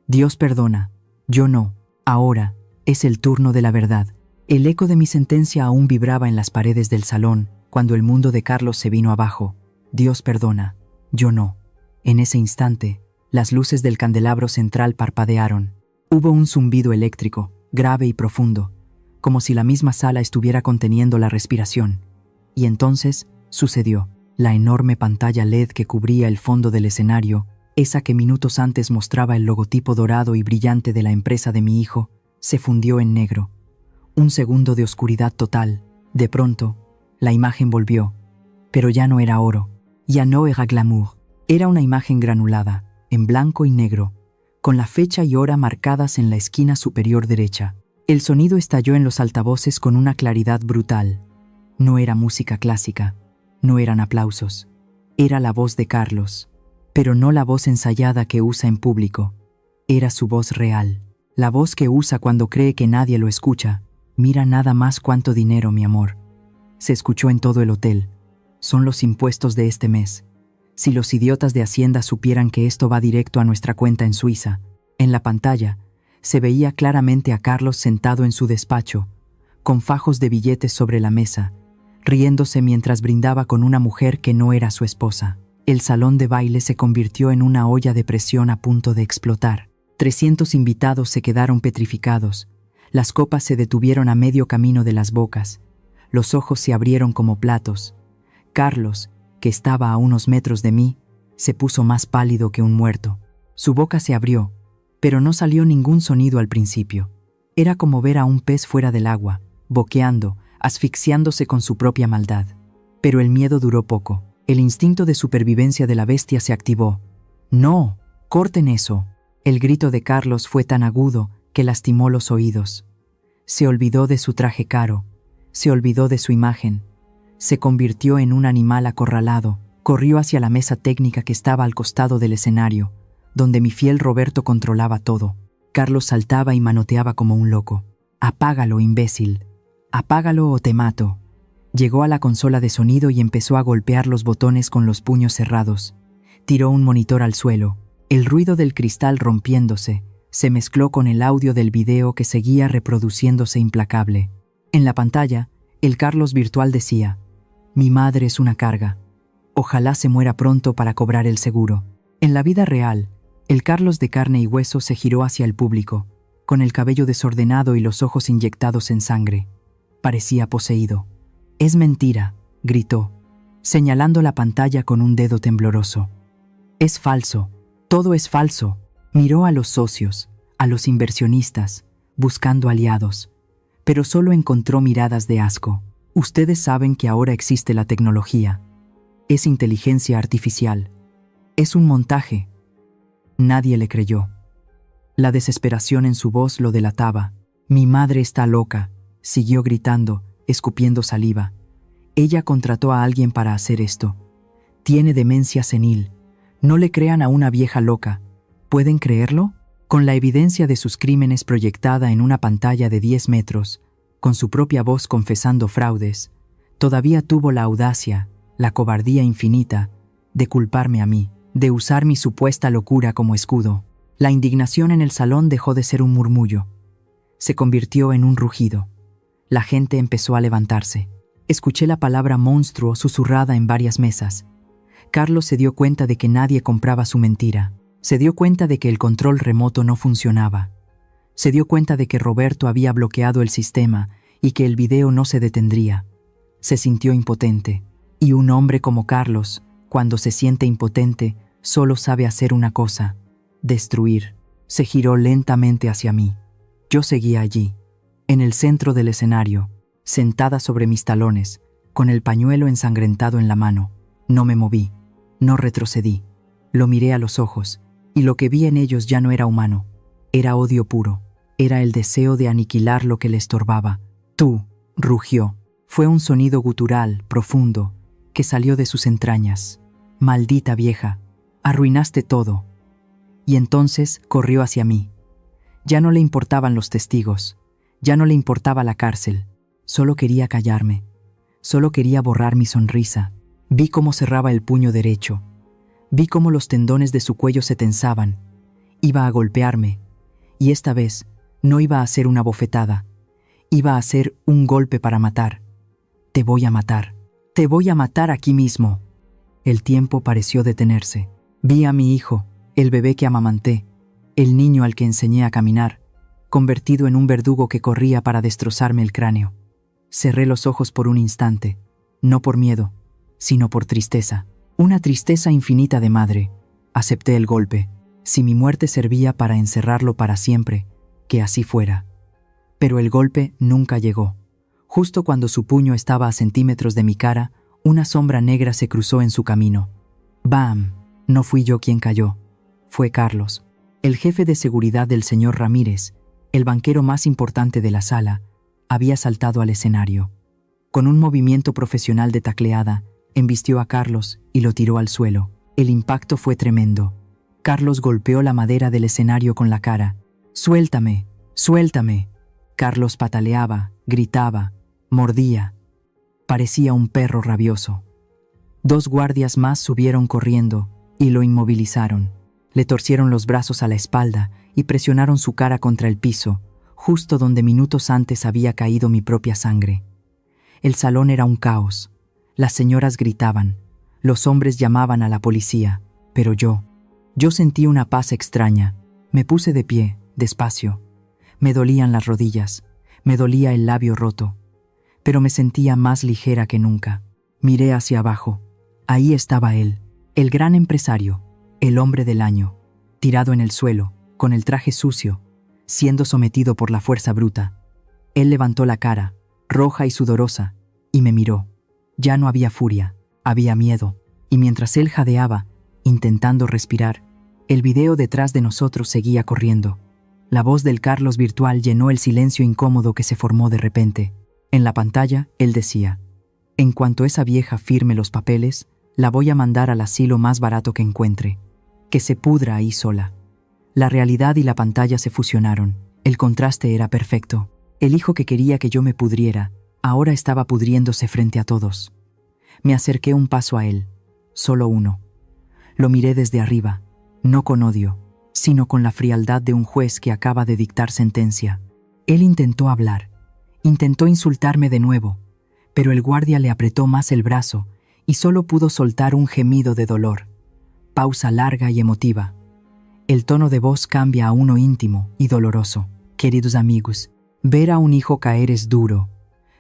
Dios perdona. Yo no. Ahora es el turno de la verdad. El eco de mi sentencia aún vibraba en las paredes del salón cuando el mundo de Carlos se vino abajo. Dios perdona. Yo no. En ese instante, las luces del candelabro central parpadearon. Hubo un zumbido eléctrico, grave y profundo, como si la misma sala estuviera conteniendo la respiración. Y entonces sucedió. La enorme pantalla LED que cubría el fondo del escenario, esa que minutos antes mostraba el logotipo dorado y brillante de la empresa de mi hijo, se fundió en negro. Un segundo de oscuridad total. De pronto, la imagen volvió. Pero ya no era oro. Ya no era glamour. Era una imagen granulada, en blanco y negro, con la fecha y hora marcadas en la esquina superior derecha. El sonido estalló en los altavoces con una claridad brutal. No era música clásica, no eran aplausos. Era la voz de Carlos, pero no la voz ensayada que usa en público. Era su voz real, la voz que usa cuando cree que nadie lo escucha. «Mira nada más cuánto dinero, mi amor». Se escuchó en todo el hotel. «Son los impuestos de este mes. Si los idiotas de Hacienda supieran que esto va directo a nuestra cuenta en Suiza». En la pantalla se veía claramente a Carlos sentado en su despacho, con fajos de billetes sobre la mesa, riéndose mientras brindaba con una mujer que no era su esposa. El salón de baile se convirtió en una olla de presión a punto de explotar. 300 invitados se quedaron petrificados. Las copas se detuvieron a medio camino de las bocas. Los ojos se abrieron como platos. Carlos, que estaba a unos metros de mí, se puso más pálido que un muerto. Su boca se abrió, pero no salió ningún sonido al principio. Era como ver a un pez fuera del agua, boqueando, asfixiándose con su propia maldad. Pero el miedo duró poco. El instinto de supervivencia de la bestia se activó. ¡No! ¡Corten eso! El grito de Carlos fue tan agudo que lastimó los oídos. Se olvidó de su traje caro, se olvidó de su imagen. Se convirtió en un animal acorralado. Corrió hacia la mesa técnica que estaba al costado del escenario, donde mi fiel Roberto controlaba todo. Carlos saltaba y manoteaba como un loco. «Apágalo, imbécil. Apágalo o te mato». Llegó a la consola de sonido y empezó a golpear los botones con los puños cerrados. Tiró un monitor al suelo. El ruido del cristal rompiéndose se mezcló con el audio del video que seguía reproduciéndose implacable. En la pantalla, el Carlos virtual decía: «Mi madre es una carga. Ojalá se muera pronto para cobrar el seguro». En la vida real, el Carlos de carne y hueso se giró hacia el público, con el cabello desordenado y los ojos inyectados en sangre. Parecía poseído. «Es mentira», gritó, señalando la pantalla con un dedo tembloroso. «Es falso. Todo es falso». Miró a los socios, a los inversionistas, buscando aliados, pero solo encontró miradas de asco. «Ustedes saben que ahora existe la tecnología. Es inteligencia artificial. Es un montaje». Nadie le creyó. La desesperación en su voz lo delataba. «Mi madre está loca», siguió gritando, escupiendo saliva. «Ella contrató a alguien para hacer esto. Tiene demencia senil. No le crean a una vieja loca. ¿Pueden creerlo?». Con la evidencia de sus crímenes proyectada en una pantalla de 10 metros, con su propia voz confesando fraudes, todavía tuvo la audacia, la cobardía infinita, de culparme a mí, de usar mi supuesta locura como escudo. La indignación en el salón dejó de ser un murmullo. Se convirtió en un rugido. La gente empezó a levantarse. Escuché la palabra monstruo susurrada en varias mesas. Carlos se dio cuenta de que nadie compraba su mentira. Se dio cuenta de que el control remoto no funcionaba. Se dio cuenta de que Roberto había bloqueado el sistema y que el video no se detendría. Se sintió impotente. Y un hombre como Carlos, cuando se siente impotente, solo sabe hacer una cosa: destruir. Se giró lentamente hacia mí. Yo seguía allí, en el centro del escenario, sentada sobre mis talones, con el pañuelo ensangrentado en la mano. No me moví, no retrocedí. Lo miré a los ojos, y lo que vi en ellos ya no era humano. Era odio puro. Era el deseo de aniquilar lo que le estorbaba. «Tú», rugió. Fue un sonido gutural, profundo, que salió de sus entrañas. «Maldita vieja, arruinaste todo». Y entonces corrió hacia mí. Ya no le importaban los testigos, ya no le importaba la cárcel. Solo quería callarme, solo quería borrar mi sonrisa. Vi cómo cerraba el puño derecho. Vi cómo los tendones de su cuello se tensaban. Iba a golpearme, y esta vez no iba a ser una bofetada. Iba a ser un golpe para matar. «Te voy a matar. Te voy a matar aquí mismo». El tiempo pareció detenerse. Vi a mi hijo, el bebé que amamanté, el niño al que enseñé a caminar, convertido en un verdugo que corría para destrozarme el cráneo. Cerré los ojos por un instante, no por miedo, sino por tristeza. Una tristeza infinita de madre. Acepté el golpe. Si mi muerte servía para encerrarlo para siempre, que así fuera. Pero el golpe nunca llegó. Justo cuando su puño estaba a centímetros de mi cara, una sombra negra se cruzó en su camino. ¡Bam! No fui yo quien cayó. Fue Carlos, el jefe de seguridad del señor Ramírez, el banquero más importante de la sala, había saltado al escenario. Con un movimiento profesional de tacleada, embistió a Carlos y lo tiró al suelo. El impacto fue tremendo. Carlos golpeó la madera del escenario con la cara. «¡Suéltame! ¡Suéltame!». Carlos pataleaba, gritaba, mordía. Parecía un perro rabioso. 2 guardias más subieron corriendo y lo inmovilizaron. Le torcieron los brazos a la espalda y presionaron su cara contra el piso, justo donde minutos antes había caído mi propia sangre. El salón era un caos. Las señoras gritaban, los hombres llamaban a la policía, pero yo sentí una paz extraña. Me puse de pie, despacio. Me dolían las rodillas, me dolía el labio roto, pero me sentía más ligera que nunca. Miré hacia abajo. Ahí estaba él, el gran empresario, el hombre del año, tirado en el suelo, con el traje sucio, siendo sometido por la fuerza bruta. Él levantó la cara, roja y sudorosa, y me miró. Ya no había furia, había miedo, y mientras él jadeaba, intentando respirar, el video detrás de nosotros seguía corriendo. La voz del Carlos virtual llenó el silencio incómodo que se formó de repente. En la pantalla, él decía: en cuanto esa vieja firme los papeles, la voy a mandar al asilo más barato que encuentre. Que se pudra ahí sola. La realidad y la pantalla se fusionaron. El contraste era perfecto. El hijo que quería que yo me pudriera, ahora estaba pudriéndose frente a todos. Me acerqué un paso a él, solo uno. Lo miré desde arriba, no con odio, sino con la frialdad de un juez que acaba de dictar sentencia. Él intentó hablar, intentó insultarme de nuevo, pero el guardia le apretó más el brazo y solo pudo soltar un gemido de dolor. Pausa larga y emotiva. El tono de voz cambia a uno íntimo y doloroso. Queridos amigos, ver a un hijo caer es duro,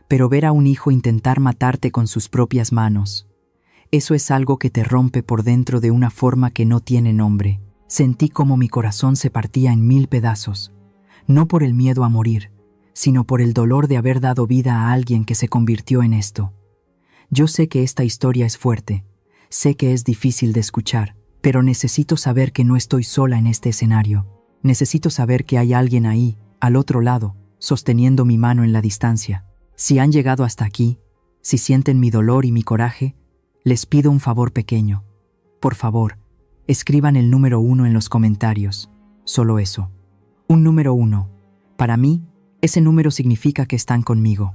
pero ver a un hijo intentar matarte con sus propias manos, eso es algo que te rompe por dentro de una forma que no tiene nombre. Sentí como mi corazón se partía en 1000 pedazos, no por el miedo a morir, sino por el dolor de haber dado vida a alguien que se convirtió en esto. Yo sé que esta historia es fuerte, sé que es difícil de escuchar, pero necesito saber que no estoy sola en este escenario. Necesito saber que hay alguien ahí, al otro lado, sosteniendo mi mano en la distancia. Si han llegado hasta aquí, si sienten mi dolor y mi coraje, les pido un favor pequeño. Por favor, escriban el número 1 en los comentarios. Solo eso. Un número 1. Para mí, ese número significa que están conmigo.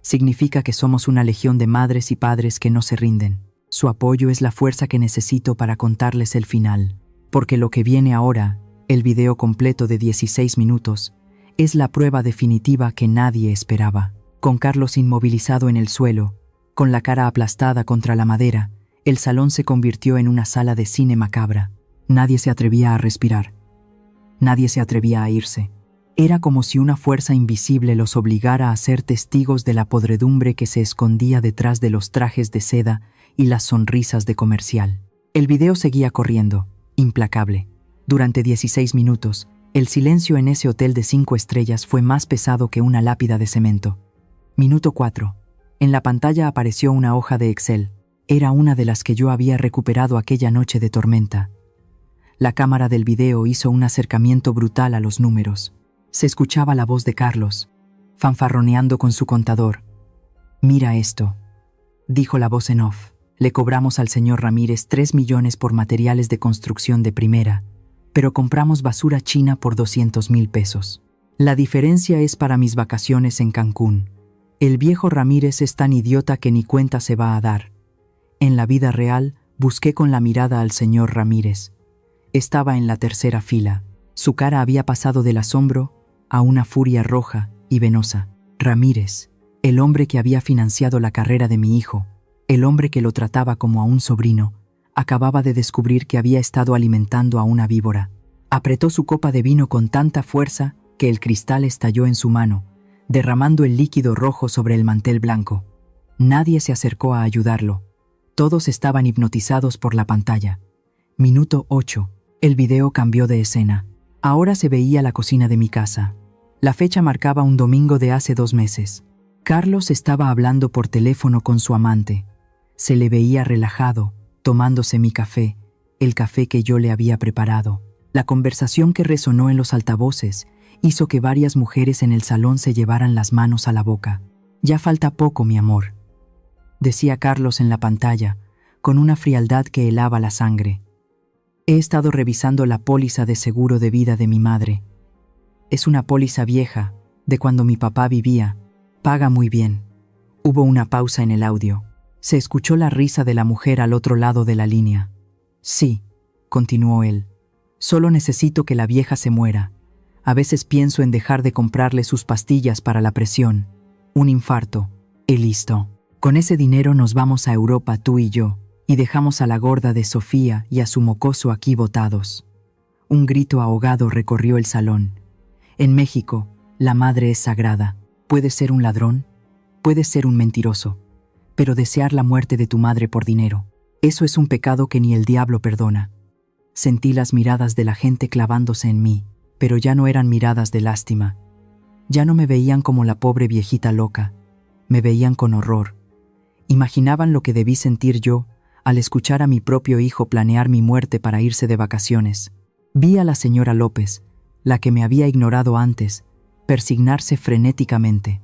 Significa que somos una legión de madres y padres que no se rinden. Su apoyo es la fuerza que necesito para contarles el final. Porque lo que viene ahora, el video completo de 16 minutos, es la prueba definitiva que nadie esperaba. Con Carlos inmovilizado en el suelo, con la cara aplastada contra la madera, el salón se convirtió en una sala de cine macabra. Nadie se atrevía a respirar. Nadie se atrevía a irse. Era como si una fuerza invisible los obligara a ser testigos de la podredumbre que se escondía detrás de los trajes de seda y las sonrisas de comercial. El video seguía corriendo, implacable. Durante 16 minutos, el silencio en ese hotel de 5 estrellas fue más pesado que una lápida de cemento. Minuto 4. En la pantalla apareció una hoja de Excel. Era una de las que yo había recuperado aquella noche de tormenta. La cámara del video hizo un acercamiento brutal a los números. Se escuchaba la voz de Carlos, fanfarroneando con su contador. «Mira esto», dijo la voz en off. «Le cobramos al señor Ramírez 3 millones por materiales de construcción de primera, pero compramos basura china por 200,000 pesos. La diferencia es para mis vacaciones en Cancún. El viejo Ramírez es tan idiota que ni cuenta se va a dar. En la vida real, busqué con la mirada al señor Ramírez. Estaba en la tercera fila. Su cara había pasado del asombro a una furia roja y venosa. Ramírez, el hombre que había financiado la carrera de mi hijo, el hombre que lo trataba como a un sobrino, acababa de descubrir que había estado alimentando a una víbora. Apretó su copa de vino con tanta fuerza que el cristal estalló en su mano, derramando el líquido rojo sobre el mantel blanco. Nadie se acercó a ayudarlo. Todos estaban hipnotizados por la pantalla. Minuto 8. El video cambió de escena. Ahora se veía la cocina de mi casa. La fecha marcaba un domingo de hace 2 meses. Carlos estaba hablando por teléfono con su amante. Se le veía relajado, tomándose mi café, el café que yo le había preparado. La conversación que resonó en los altavoces hizo que varias mujeres en el salón se llevaran las manos a la boca. «Ya falta poco, mi amor», decía Carlos en la pantalla, con una frialdad que helaba la sangre. «He estado revisando la póliza de seguro de vida de mi madre. Es una póliza vieja, de cuando mi papá vivía. Paga muy bien». Hubo una pausa en el audio. Se escuchó la risa de la mujer al otro lado de la línea. «Sí», continuó él, «solo necesito que la vieja se muera. A veces pienso en dejar de comprarle sus pastillas para la presión. Un infarto. Y listo. Con ese dinero nos vamos a Europa tú y yo, y dejamos a la gorda de Sofía y a su mocoso aquí botados». Un grito ahogado recorrió el salón. En México, la madre es sagrada. Puede ser un ladrón, puede ser un mentiroso, pero desear la muerte de tu madre por dinero, eso es un pecado que ni el diablo perdona. Sentí las miradas de la gente clavándose en mí, pero ya no eran miradas de lástima. Ya no me veían como la pobre viejita loca, me veían con horror. Imaginaban lo que debí sentir yo al escuchar a mi propio hijo planear mi muerte para irse de vacaciones. Vi a la señora López, la que me había ignorado antes, persignarse frenéticamente.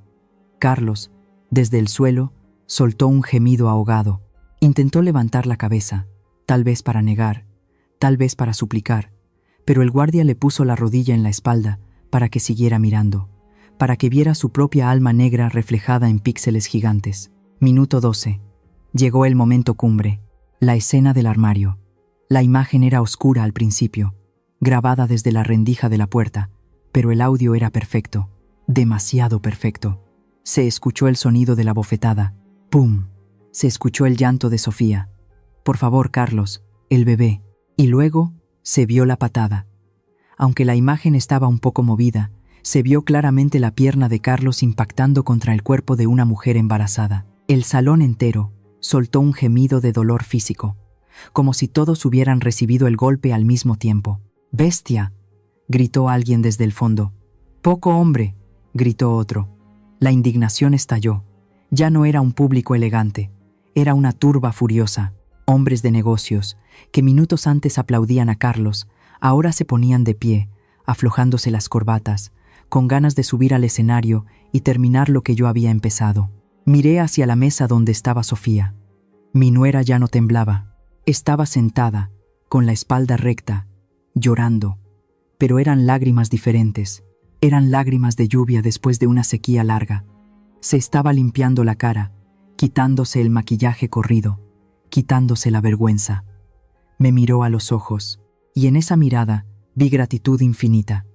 Carlos, desde el suelo, soltó un gemido ahogado. Intentó levantar la cabeza, tal vez para negar, tal vez para suplicar, pero el guardia le puso la rodilla en la espalda para que siguiera mirando, para que viera su propia alma negra reflejada en píxeles gigantes. Minuto 12. Llegó el momento cumbre, la escena del armario. La imagen era oscura al principio, grabada desde la rendija de la puerta, pero el audio era perfecto, demasiado perfecto. Se escuchó el sonido de la bofetada. ¡Pum! Se escuchó el llanto de Sofía. Por favor, Carlos, el bebé. Y luego se vio la patada. Aunque la imagen estaba un poco movida, se vio claramente la pierna de Carlos impactando contra el cuerpo de una mujer embarazada. El salón entero soltó un gemido de dolor físico, como si todos hubieran recibido el golpe al mismo tiempo. «¡Bestia!», gritó alguien desde el fondo. «¡Poco hombre!», gritó otro. La indignación estalló. Ya no era un público elegante, era una turba furiosa. Hombres de negocios, que minutos antes aplaudían a Carlos, ahora se ponían de pie, aflojándose las corbatas, con ganas de subir al escenario y terminar lo que yo había empezado. Miré hacia la mesa donde estaba Sofía. Mi nuera ya no temblaba. Estaba sentada, con la espalda recta, llorando. Pero eran lágrimas diferentes. Eran lágrimas de lluvia después de una sequía larga. Se estaba limpiando la cara, quitándose el maquillaje corrido, quitándose la vergüenza. Me miró a los ojos, y en esa mirada vi gratitud infinita.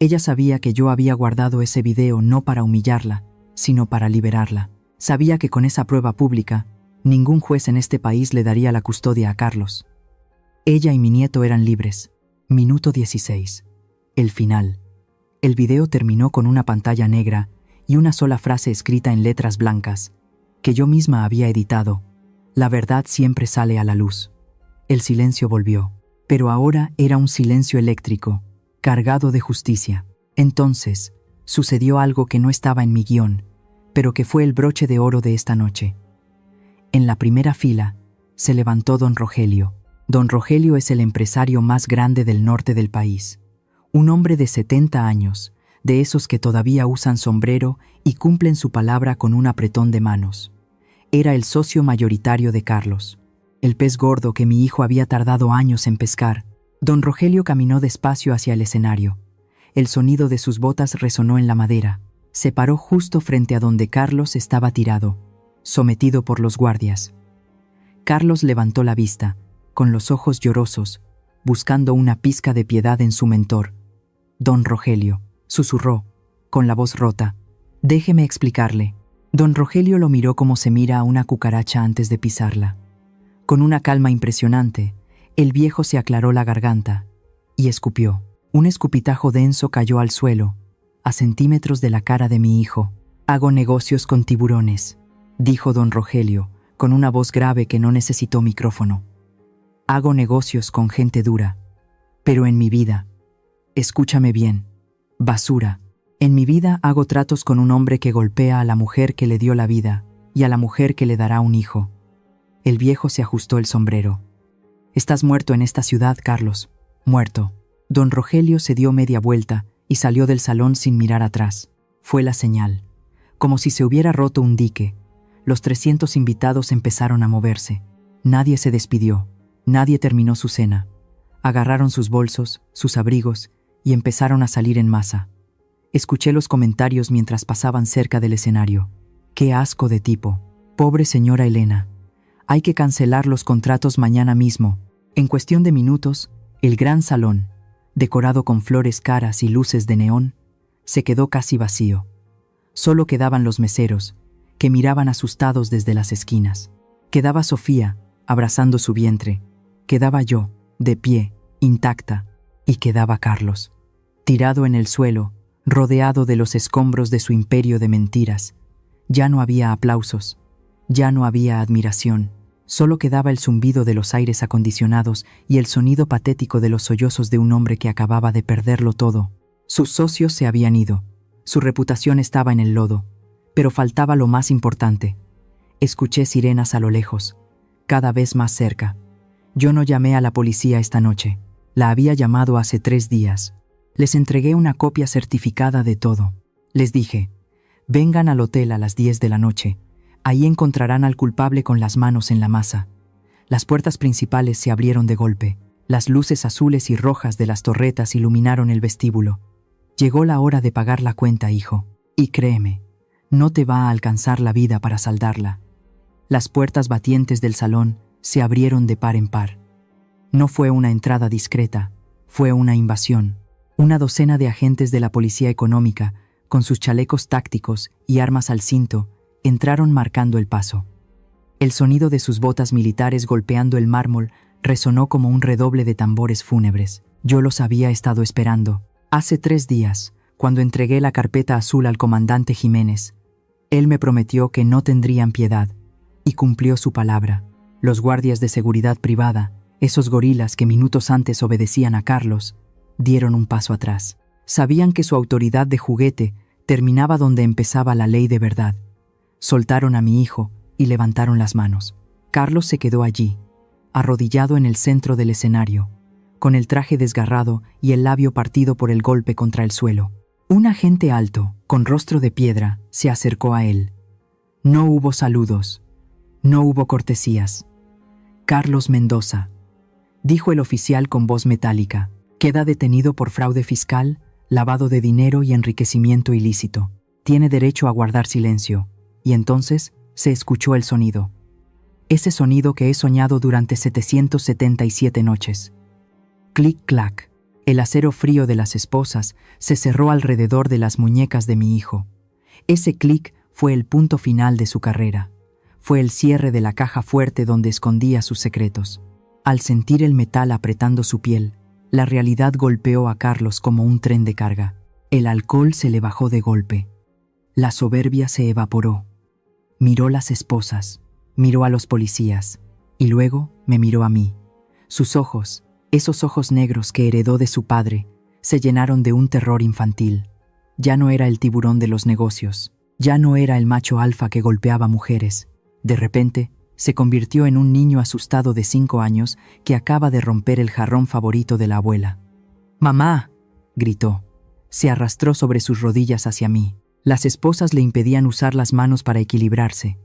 Ella sabía que yo había guardado ese video no para humillarla, sino para liberarla. Sabía que con esa prueba pública, ningún juez en este país le daría la custodia a Carlos. Ella y mi nieto eran libres. Minuto 16. El final. El video terminó con una pantalla negra y una sola frase escrita en letras blancas, que yo misma había editado. La verdad siempre sale a la luz. El silencio volvió, pero ahora era un silencio eléctrico, cargado de justicia. Entonces, sucedió algo que no estaba en mi guión, pero que fue el broche de oro de esta noche. En la primera fila se levantó don Rogelio. Don Rogelio es el empresario más grande del norte del país. Un hombre de 70 años, de esos que todavía usan sombrero y cumplen su palabra con un apretón de manos. Era el socio mayoritario de Carlos, el pez gordo que mi hijo había tardado años en pescar. Don Rogelio caminó despacio hacia el escenario. El sonido de sus botas resonó en la madera. Se paró justo frente a donde Carlos estaba tirado, sometido por los guardias. Carlos levantó la vista, con los ojos llorosos, buscando una pizca de piedad en su mentor. «Don Rogelio», susurró, con la voz rota. «Déjeme explicarle». Don Rogelio lo miró como se mira a una cucaracha antes de pisarla. Con una calma impresionante, el viejo se aclaró la garganta y escupió. Un escupitajo denso cayó al suelo, a centímetros de la cara de mi hijo. «Hago negocios con tiburones», dijo don Rogelio, con una voz grave que no necesitó micrófono. «Hago negocios con gente dura, pero en mi vida, escúchame bien, basura, en mi vida hago tratos con un hombre que golpea a la mujer que le dio la vida y a la mujer que le dará un hijo». El viejo se ajustó el sombrero. «Estás muerto en esta ciudad, Carlos, muerto». Don Rogelio se dio media vuelta y salió del salón sin mirar atrás. Fue la señal. Como si se hubiera roto un dique. Los 300 invitados empezaron a moverse. Nadie se despidió. Nadie terminó su cena. Agarraron sus bolsos, sus abrigos, y empezaron a salir en masa. Escuché los comentarios mientras pasaban cerca del escenario. «¡Qué asco de tipo! Pobre señora Elena. Hay que cancelar los contratos mañana mismo». En cuestión de minutos, el gran salón, decorado con flores caras y luces de neón, se quedó casi vacío. Solo quedaban los meseros, que miraban asustados desde las esquinas. Quedaba Sofía, abrazando su vientre. Quedaba yo, de pie, intacta. Y quedaba Carlos, tirado en el suelo, rodeado de los escombros de su imperio de mentiras. Ya no había aplausos. Ya no había admiración. Solo quedaba el zumbido de los aires acondicionados y el sonido patético de los sollozos de un hombre que acababa de perderlo todo. Sus socios se habían ido. Su reputación estaba en el lodo. Pero faltaba lo más importante. Escuché sirenas a lo lejos, cada vez más cerca. Yo no llamé a la policía esta noche. La había llamado hace 3 días. Les entregué una copia certificada de todo. Les dije, vengan al hotel a las 10 de la noche. Ahí encontrarán al culpable con las manos en la masa. Las puertas principales se abrieron de golpe. Las luces azules y rojas de las torretas iluminaron el vestíbulo. Llegó la hora de pagar la cuenta, hijo. Y créeme, no te va a alcanzar la vida para saldarla. Las puertas batientes del salón se abrieron de par en par. No fue una entrada discreta, fue una invasión. Una docena de agentes de la policía económica, con sus chalecos tácticos y armas al cinto, entraron marcando el paso. El sonido de sus botas militares golpeando el mármol resonó como un redoble de tambores fúnebres. Yo los había estado esperando. Hace 3 días, cuando entregué la carpeta azul al comandante Jiménez, él me prometió que no tendrían piedad, y cumplió su palabra. Los guardias de seguridad privada, esos gorilas que minutos antes obedecían a Carlos, dieron un paso atrás. Sabían que su autoridad de juguete terminaba donde empezaba la ley de verdad. Soltaron a mi hijo y levantaron las manos. Carlos se quedó allí, arrodillado en el centro del escenario, con el traje desgarrado y el labio partido por el golpe contra el suelo. Un agente alto, con rostro de piedra, se acercó a él. No hubo saludos, no hubo cortesías. Carlos Mendoza, dijo el oficial con voz metálica, queda detenido por fraude fiscal, lavado de dinero y enriquecimiento ilícito. Tiene derecho a guardar silencio. Y entonces se escuchó el sonido. Ese sonido que he soñado durante 777 noches. Clic-clac. El acero frío de las esposas se cerró alrededor de las muñecas de mi hijo. Ese clic fue el punto final de su carrera. Fue el cierre de la caja fuerte donde escondía sus secretos. Al sentir el metal apretando su piel, la realidad golpeó a Carlos como un tren de carga. El alcohol se le bajó de golpe. La soberbia se evaporó. Miró las esposas, miró a los policías, y luego me miró a mí. Sus ojos, esos ojos negros que heredó de su padre, se llenaron de un terror infantil. Ya no era el tiburón de los negocios, ya no era el macho alfa que golpeaba mujeres. De repente, se convirtió en un niño asustado de 5 años que acaba de romper el jarrón favorito de la abuela. «¡Mamá!», gritó. Se arrastró sobre sus rodillas hacia mí. Las esposas le impedían usar las manos para equilibrarse,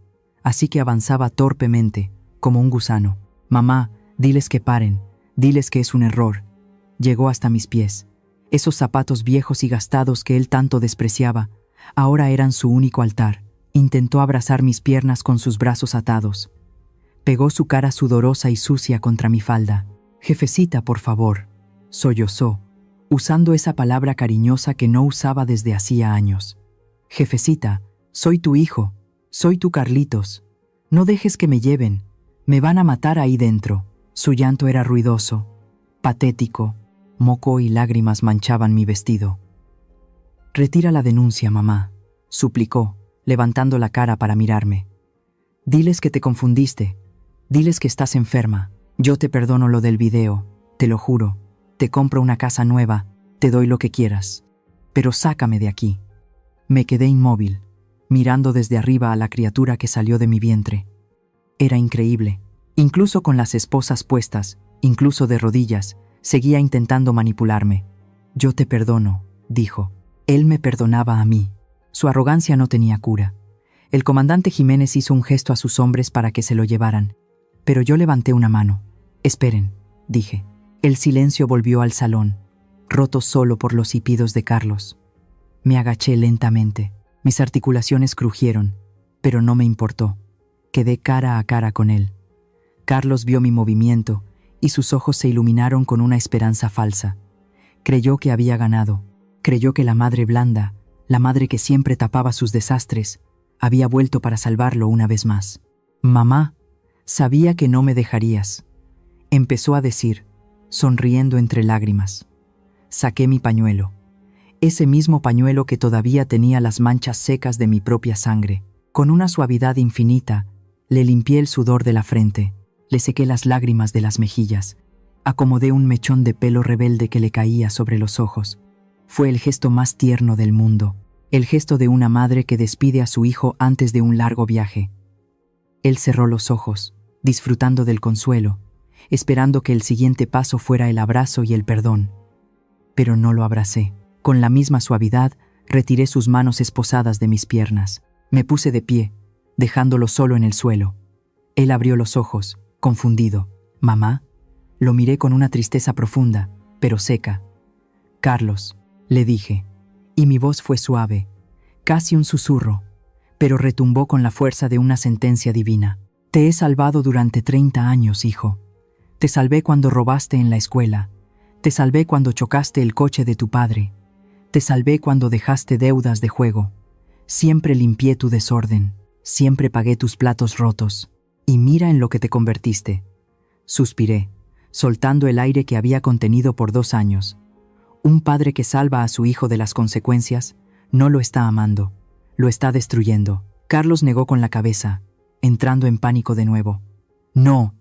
así que avanzaba torpemente, como un gusano. «Mamá, diles que paren, diles que es un error». Llegó hasta mis pies. Esos zapatos viejos y gastados que él tanto despreciaba, ahora eran su único altar. Intentó abrazar mis piernas con sus brazos atados. Pegó su cara sudorosa y sucia contra mi falda. «Jefecita, por favor», sollozó, usando esa palabra cariñosa que no usaba desde hacía años. «Jefecita, soy tu hijo, soy tu Carlitos. No dejes que me lleven, me van a matar ahí dentro». Su llanto era ruidoso, patético, moco y lágrimas manchaban mi vestido. «Retira la denuncia, mamá», suplicó, levantando la cara para mirarme. «Diles que te confundiste, diles que estás enferma. Yo te perdono lo del video, te lo juro, te compro una casa nueva, te doy lo que quieras. Pero sácame de aquí». Me quedé inmóvil, mirando desde arriba a la criatura que salió de mi vientre. Era increíble. Incluso con las esposas puestas, incluso de rodillas, seguía intentando manipularme. «Yo te perdono», dijo. Él me perdonaba a mí. Su arrogancia no tenía cura. El comandante Jiménez hizo un gesto a sus hombres para que se lo llevaran, pero yo levanté una mano. «Esperen», dije. El silencio volvió al salón, roto solo por los hipidos de Carlos. Me agaché lentamente. Mis articulaciones crujieron, pero no me importó. Quedé cara a cara con él. Carlos vio mi movimiento y sus ojos se iluminaron con una esperanza falsa. Creyó que había ganado. Creyó que la madre blanda, la madre que siempre tapaba sus desastres, había vuelto para salvarlo una vez más. «Mamá, sabía que no me dejarías», empezó a decir, sonriendo entre lágrimas. Saqué mi pañuelo. Ese mismo pañuelo que todavía tenía las manchas secas de mi propia sangre. Con una suavidad infinita, Le limpié el sudor de la frente, le sequé las lágrimas de las mejillas, acomodé un mechón de pelo rebelde que le caía sobre los ojos. Fue el gesto más tierno del mundo, el gesto de una madre que despide a su hijo antes de un largo viaje. Él cerró los ojos, disfrutando del consuelo, esperando que el siguiente paso fuera el abrazo y el perdón. Pero no lo abracé. Con la misma suavidad, retiré sus manos esposadas de mis piernas. Me puse de pie, dejándolo solo en el suelo. Él abrió los ojos, confundido. «¿Mamá?» Lo miré con una tristeza profunda, pero seca. «Carlos», le dije, y mi voz fue suave, casi un susurro, pero retumbó con la fuerza de una sentencia divina. «Te he salvado durante 30 años, hijo. Te salvé cuando robaste en la escuela. Te salvé cuando chocaste el coche de tu padre. Te salvé cuando dejaste deudas de juego. Siempre limpié tu desorden. Siempre pagué tus platos rotos. Y mira en lo que te convertiste». Suspiré, soltando el aire que había contenido por 2 años. Un padre que salva a su hijo de las consecuencias no lo está amando, lo está destruyendo. Carlos negó con la cabeza, entrando en pánico de nuevo. «No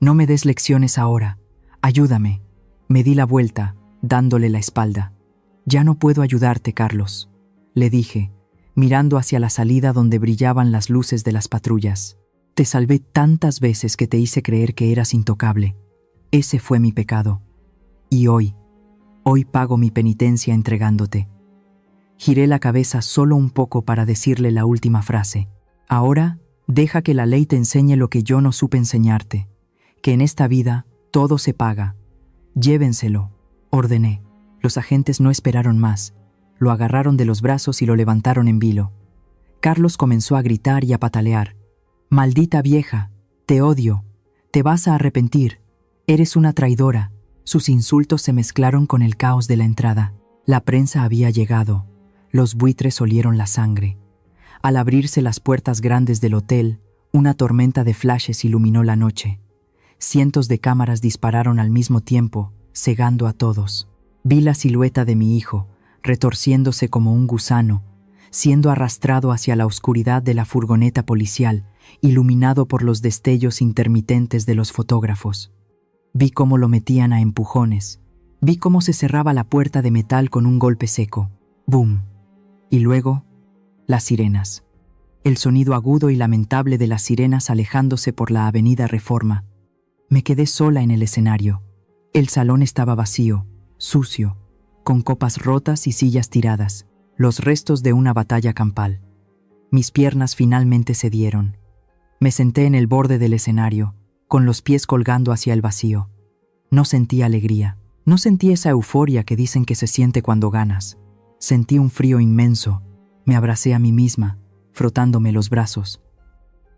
me des lecciones ahora. Ayúdame». Me di la vuelta, dándole la espalda. «Ya no puedo ayudarte, Carlos», le dije, mirando hacia la salida donde brillaban las luces de las patrullas. «Te salvé tantas veces que te hice creer que eras intocable. Ese fue mi pecado. Y hoy pago mi penitencia entregándote». Giré la cabeza solo un poco para decirle la última frase. «Ahora, deja que la ley te enseñe lo que yo no supe enseñarte, que en esta vida todo se paga. Llévenselo», ordené. Los agentes no esperaron más. Lo agarraron de los brazos y lo levantaron en vilo. Carlos comenzó a gritar y a patalear. «Maldita vieja, te odio, te vas a arrepentir, eres una traidora». Sus insultos se mezclaron con el caos de la entrada. La prensa había llegado. Los buitres olieron la sangre. Al abrirse las puertas grandes del hotel, una tormenta de flashes iluminó la noche. Cientos de cámaras dispararon al mismo tiempo, cegando a todos. Vi la silueta de mi hijo, retorciéndose como un gusano, siendo arrastrado hacia la oscuridad de la furgoneta policial, iluminado por los destellos intermitentes de los fotógrafos. Vi cómo lo metían a empujones. Vi cómo se cerraba la puerta de metal con un golpe seco. ¡Bum! Y luego, las sirenas. El sonido agudo y lamentable de las sirenas alejándose por la avenida Reforma. Me quedé sola en el escenario. El salón estaba vacío, sucio, con copas rotas y sillas tiradas, los restos de una batalla campal. Mis piernas finalmente cedieron. Me senté en el borde del escenario, con los pies colgando hacia el vacío. No sentí alegría, no sentí esa euforia que dicen que se siente cuando ganas. Sentí un frío inmenso. Me abracé a mí misma, frotándome los brazos.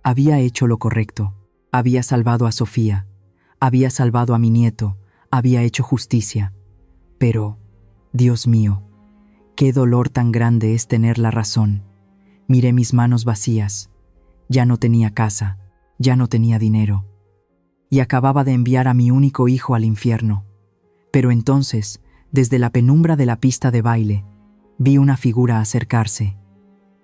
Había hecho lo correcto. Había salvado a Sofía. Había salvado a mi nieto. Había hecho justicia. Pero, Dios mío, qué dolor tan grande es tener la razón. Miré mis manos vacías. Ya no tenía casa, ya no tenía dinero. Y acababa de enviar a mi único hijo al infierno. Pero entonces, desde la penumbra de la pista de baile, vi una figura acercarse.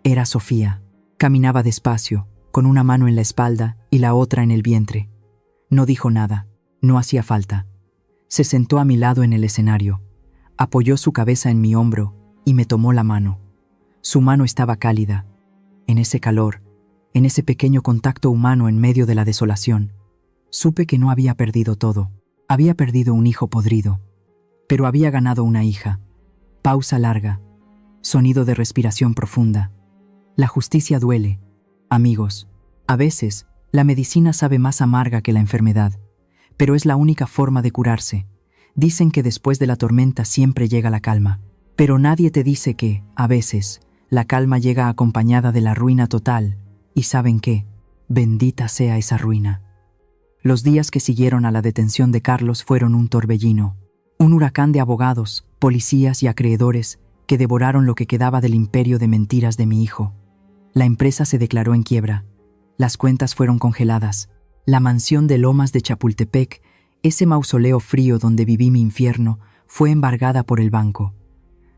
Era Sofía. Caminaba despacio, con una mano en la espalda y la otra en el vientre. No dijo nada, no hacía falta. Se sentó a mi lado en el escenario, apoyó su cabeza en mi hombro y me tomó la mano. Su mano estaba cálida. En ese calor, en ese pequeño contacto humano en medio de la desolación, supe que no había perdido todo. Había perdido un hijo podrido, pero había ganado una hija. Pausa larga, sonido de respiración profunda. La justicia duele. Amigos, a veces la medicina sabe más amarga que la enfermedad, pero es la única forma de curarse. Dicen que después de la tormenta siempre llega la calma, pero nadie te dice que, a veces, la calma llega acompañada de la ruina total, y ¿saben qué? Bendita sea esa ruina. Los días que siguieron a la detención de Carlos fueron un torbellino, un huracán de abogados, policías y acreedores que devoraron lo que quedaba del imperio de mentiras de mi hijo. La empresa se declaró en quiebra, las cuentas fueron congeladas, la mansión de Lomas de Chapultepec, ese mausoleo frío donde viví mi infierno, fue embargada por el banco.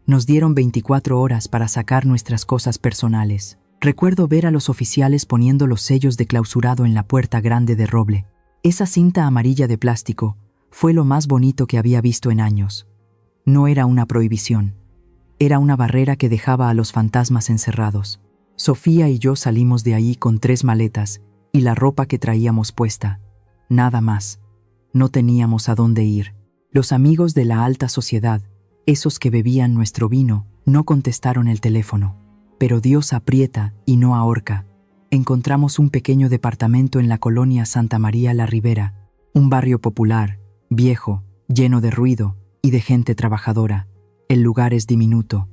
Nos dieron 24 horas para sacar nuestras cosas personales. Recuerdo ver a los oficiales poniendo los sellos de clausurado en la puerta grande de roble. Esa cinta amarilla de plástico fue lo más bonito que había visto en años. No era una prohibición. Era una barrera que dejaba a los fantasmas encerrados. Sofía y yo salimos de ahí con 3 maletas y la ropa que traíamos puesta. Nada más. No teníamos a dónde ir. Los amigos de la alta sociedad, esos que bebían nuestro vino, no contestaron el teléfono. Pero Dios aprieta y no ahorca. Encontramos un pequeño departamento en la colonia Santa María la Ribera, un barrio popular, viejo, lleno de ruido y de gente trabajadora. El lugar es diminuto.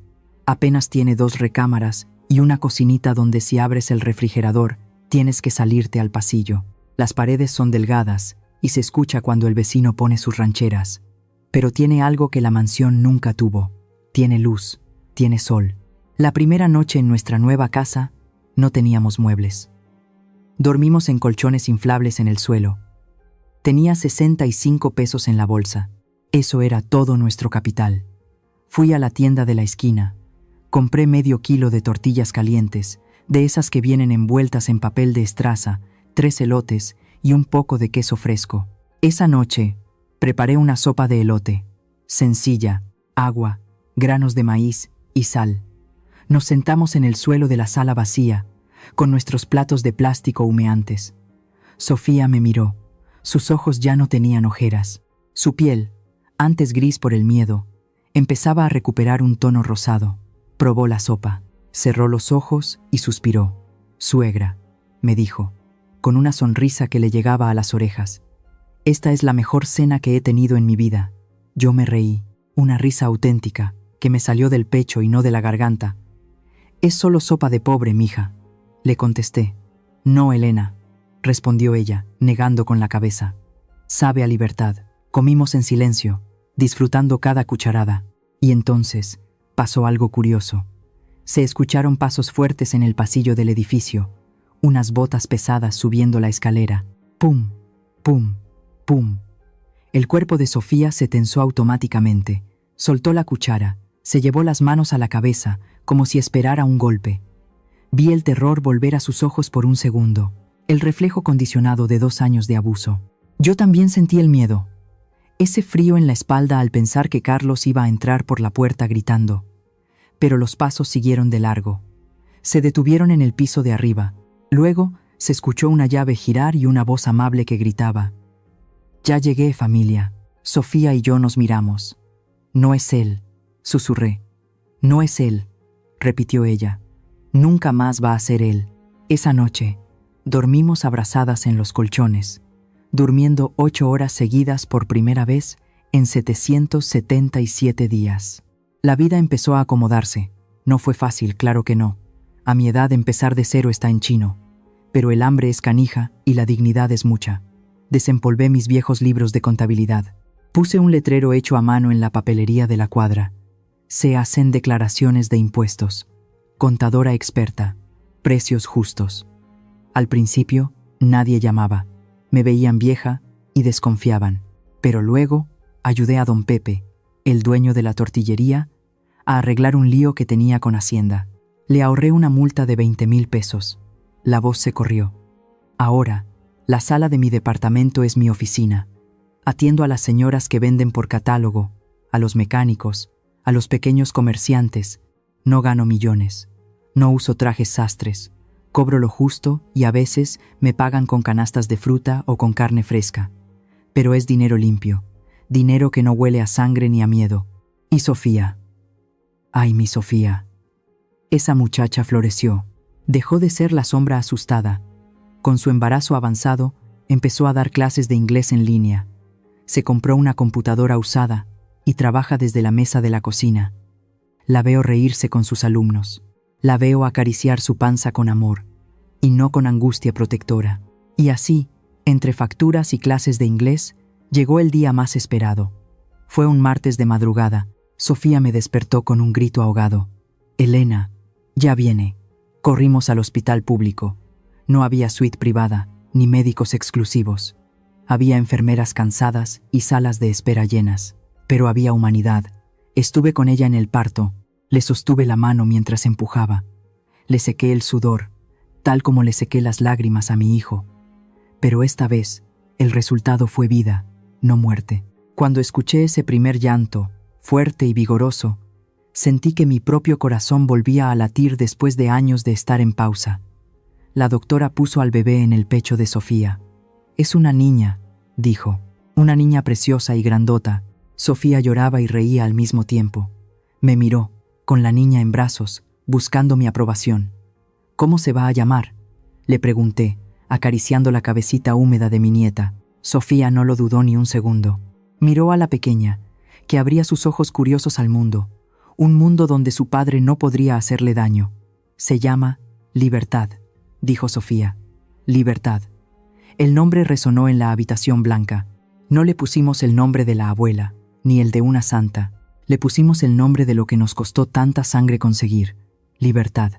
Apenas tiene 2 recámaras y una cocinita donde si abres el refrigerador, tienes que salirte al pasillo. Las paredes son delgadas y se escucha cuando el vecino pone sus rancheras. Pero tiene algo que la mansión nunca tuvo. Tiene luz, tiene sol. La primera noche en nuestra nueva casa, no teníamos muebles. Dormimos en colchones inflables en el suelo. Tenía 65 pesos en la bolsa. Eso era todo nuestro capital. Fui a la tienda de la esquina. Compré medio kilo de tortillas calientes, de esas que vienen envueltas en papel de estraza, 3 elotes y un poco de queso fresco. Esa noche, preparé una sopa de elote, sencilla, agua, granos de maíz y sal. Nos sentamos en el suelo de la sala vacía, con nuestros platos de plástico humeantes. Sofía me miró. Sus ojos ya no tenían ojeras. Su piel, antes gris por el miedo, empezaba a recuperar un tono rosado. Probó la sopa, cerró los ojos y suspiró. «Suegra», me dijo, con una sonrisa que le llegaba a las orejas. «Esta es la mejor cena que he tenido en mi vida». Yo me reí, una risa auténtica, que me salió del pecho y no de la garganta. «Es solo sopa de pobre, mija», le contesté. «No, Elena», respondió ella, negando con la cabeza. «Sabe a libertad». Comimos en silencio, disfrutando cada cucharada. Y entonces pasó algo curioso. Se escucharon pasos fuertes en el pasillo del edificio, unas botas pesadas subiendo la escalera. Pum, pum, pum. El cuerpo de Sofía se tensó automáticamente. Soltó la cuchara, se llevó las manos a la cabeza, como si esperara un golpe. Vi el terror volver a sus ojos por un segundo, el reflejo condicionado de 2 años de abuso. Yo también sentí el miedo. Ese frío en la espalda al pensar que Carlos iba a entrar por la puerta gritando. Pero los pasos siguieron de largo. Se detuvieron en el piso de arriba. Luego se escuchó una llave girar y una voz amable que gritaba. «Ya llegué, familia». Sofía y yo nos miramos. «No es él», susurré. «No es él», repitió ella. «Nunca más va a ser él». Esa noche, dormimos abrazadas en los colchones, durmiendo 8 horas seguidas por primera vez en 777 días. La vida empezó a acomodarse. No fue fácil, claro que no. A mi edad empezar de cero está en chino. Pero el hambre es canija y la dignidad es mucha. Desempolvé mis viejos libros de contabilidad. Puse un letrero hecho a mano en la papelería de la cuadra. Se hacen declaraciones de impuestos. Contadora experta. Precios justos. Al principio, nadie llamaba. Me veían vieja y desconfiaban. Pero luego ayudé a don Pepe, el dueño de la tortillería, a arreglar un lío que tenía con Hacienda. Le ahorré una multa de 20,000 pesos. La voz se corrió. Ahora, la sala de mi departamento es mi oficina. Atiendo a las señoras que venden por catálogo, a los mecánicos, a los pequeños comerciantes. No gano millones. No uso trajes sastres. Cobro lo justo y a veces me pagan con canastas de fruta o con carne fresca. Pero es dinero limpio, dinero que no huele a sangre ni a miedo. Y Sofía. Ay, mi Sofía. Esa muchacha floreció. Dejó de ser la sombra asustada. Con su embarazo avanzado, empezó a dar clases de inglés en línea. Se compró una computadora usada y trabaja desde la mesa de la cocina. La veo reírse con sus alumnos. La veo acariciar su panza con amor, y no con angustia protectora. Y así, entre facturas y clases de inglés, llegó el día más esperado. Fue un martes de madrugada. Sofía me despertó con un grito ahogado. «Elena, ya viene». Corrimos al hospital público. No había suite privada, ni médicos exclusivos. Había enfermeras cansadas y salas de espera llenas. Pero había humanidad. Estuve con ella en el parto. Le sostuve la mano mientras empujaba. Le sequé el sudor, tal como le sequé las lágrimas a mi hijo. Pero esta vez, el resultado fue vida, no muerte. Cuando escuché ese primer llanto, fuerte y vigoroso, sentí que mi propio corazón volvía a latir después de años de estar en pausa. La doctora puso al bebé en el pecho de Sofía. «Es una niña», dijo. «Una niña preciosa y grandota». Sofía lloraba y reía al mismo tiempo. Me miró, con la niña en brazos, buscando mi aprobación. «¿Cómo se va a llamar?», le pregunté, acariciando la cabecita húmeda de mi nieta. Sofía no lo dudó ni un segundo. Miró a la pequeña, que abría sus ojos curiosos al mundo, un mundo donde su padre no podría hacerle daño. «Se llama Libertad», dijo Sofía. «Libertad». El nombre resonó en la habitación blanca. No le pusimos el nombre de la abuela, ni el de una santa. Le pusimos el nombre de lo que nos costó tanta sangre conseguir: Libertad.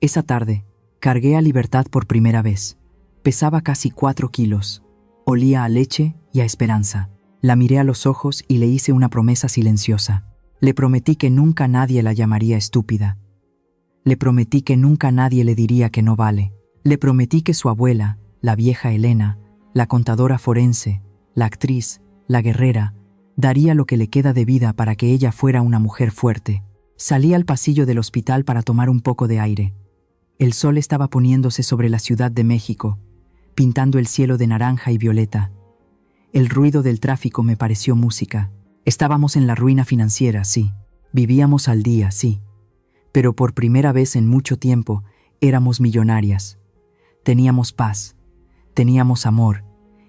Esa tarde, cargué a Libertad por primera vez. Pesaba casi 4 kilos. Olía a leche y a esperanza. La miré a los ojos y le hice una promesa silenciosa. Le prometí que nunca nadie la llamaría estúpida. Le prometí que nunca nadie le diría que no vale. Le prometí que su abuela, la vieja Elena, la contadora forense, la actriz, la guerrera, daría lo que le queda de vida para que ella fuera una mujer fuerte. Salí al pasillo del hospital para tomar un poco de aire. El sol estaba poniéndose sobre la Ciudad de México, pintando el cielo de naranja y violeta. El ruido del tráfico me pareció música. Estábamos en la ruina financiera, sí. Vivíamos al día, sí. Pero por primera vez en mucho tiempo éramos millonarias. Teníamos paz, teníamos amor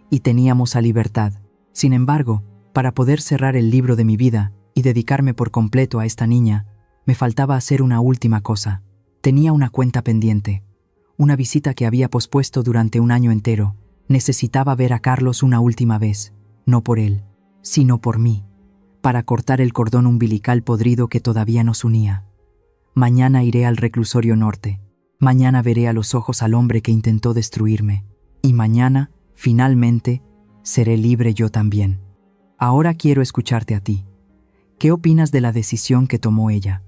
y teníamos a Libertad. Sin embargo, para poder cerrar el libro de mi vida y dedicarme por completo a esta niña, me faltaba hacer una última cosa. Tenía una cuenta pendiente, una visita que había pospuesto durante un año entero. Necesitaba ver a Carlos una última vez, no por él, sino por mí, para cortar el cordón umbilical podrido que todavía nos unía. Mañana iré al reclusorio norte. Mañana veré a los ojos al hombre que intentó destruirme. Y mañana, finalmente, seré libre yo también. Ahora quiero escucharte a ti. ¿Qué opinas de la decisión que tomó ella?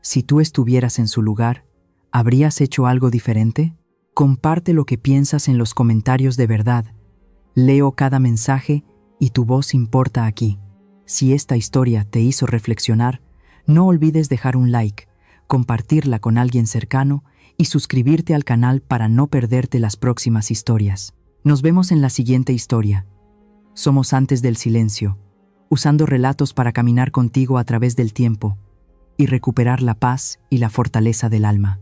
Si tú estuvieras en su lugar, ¿habrías hecho algo diferente? Comparte lo que piensas en los comentarios de verdad. Leo cada mensaje y tu voz importa aquí. Si esta historia te hizo reflexionar, no olvides dejar un like, compartirla con alguien cercano y suscribirte al canal para no perderte las próximas historias. Nos vemos en la siguiente historia. Somos Antes del Silencio, usando relatos para caminar contigo a través del tiempo y recuperar la paz y la fortaleza del alma.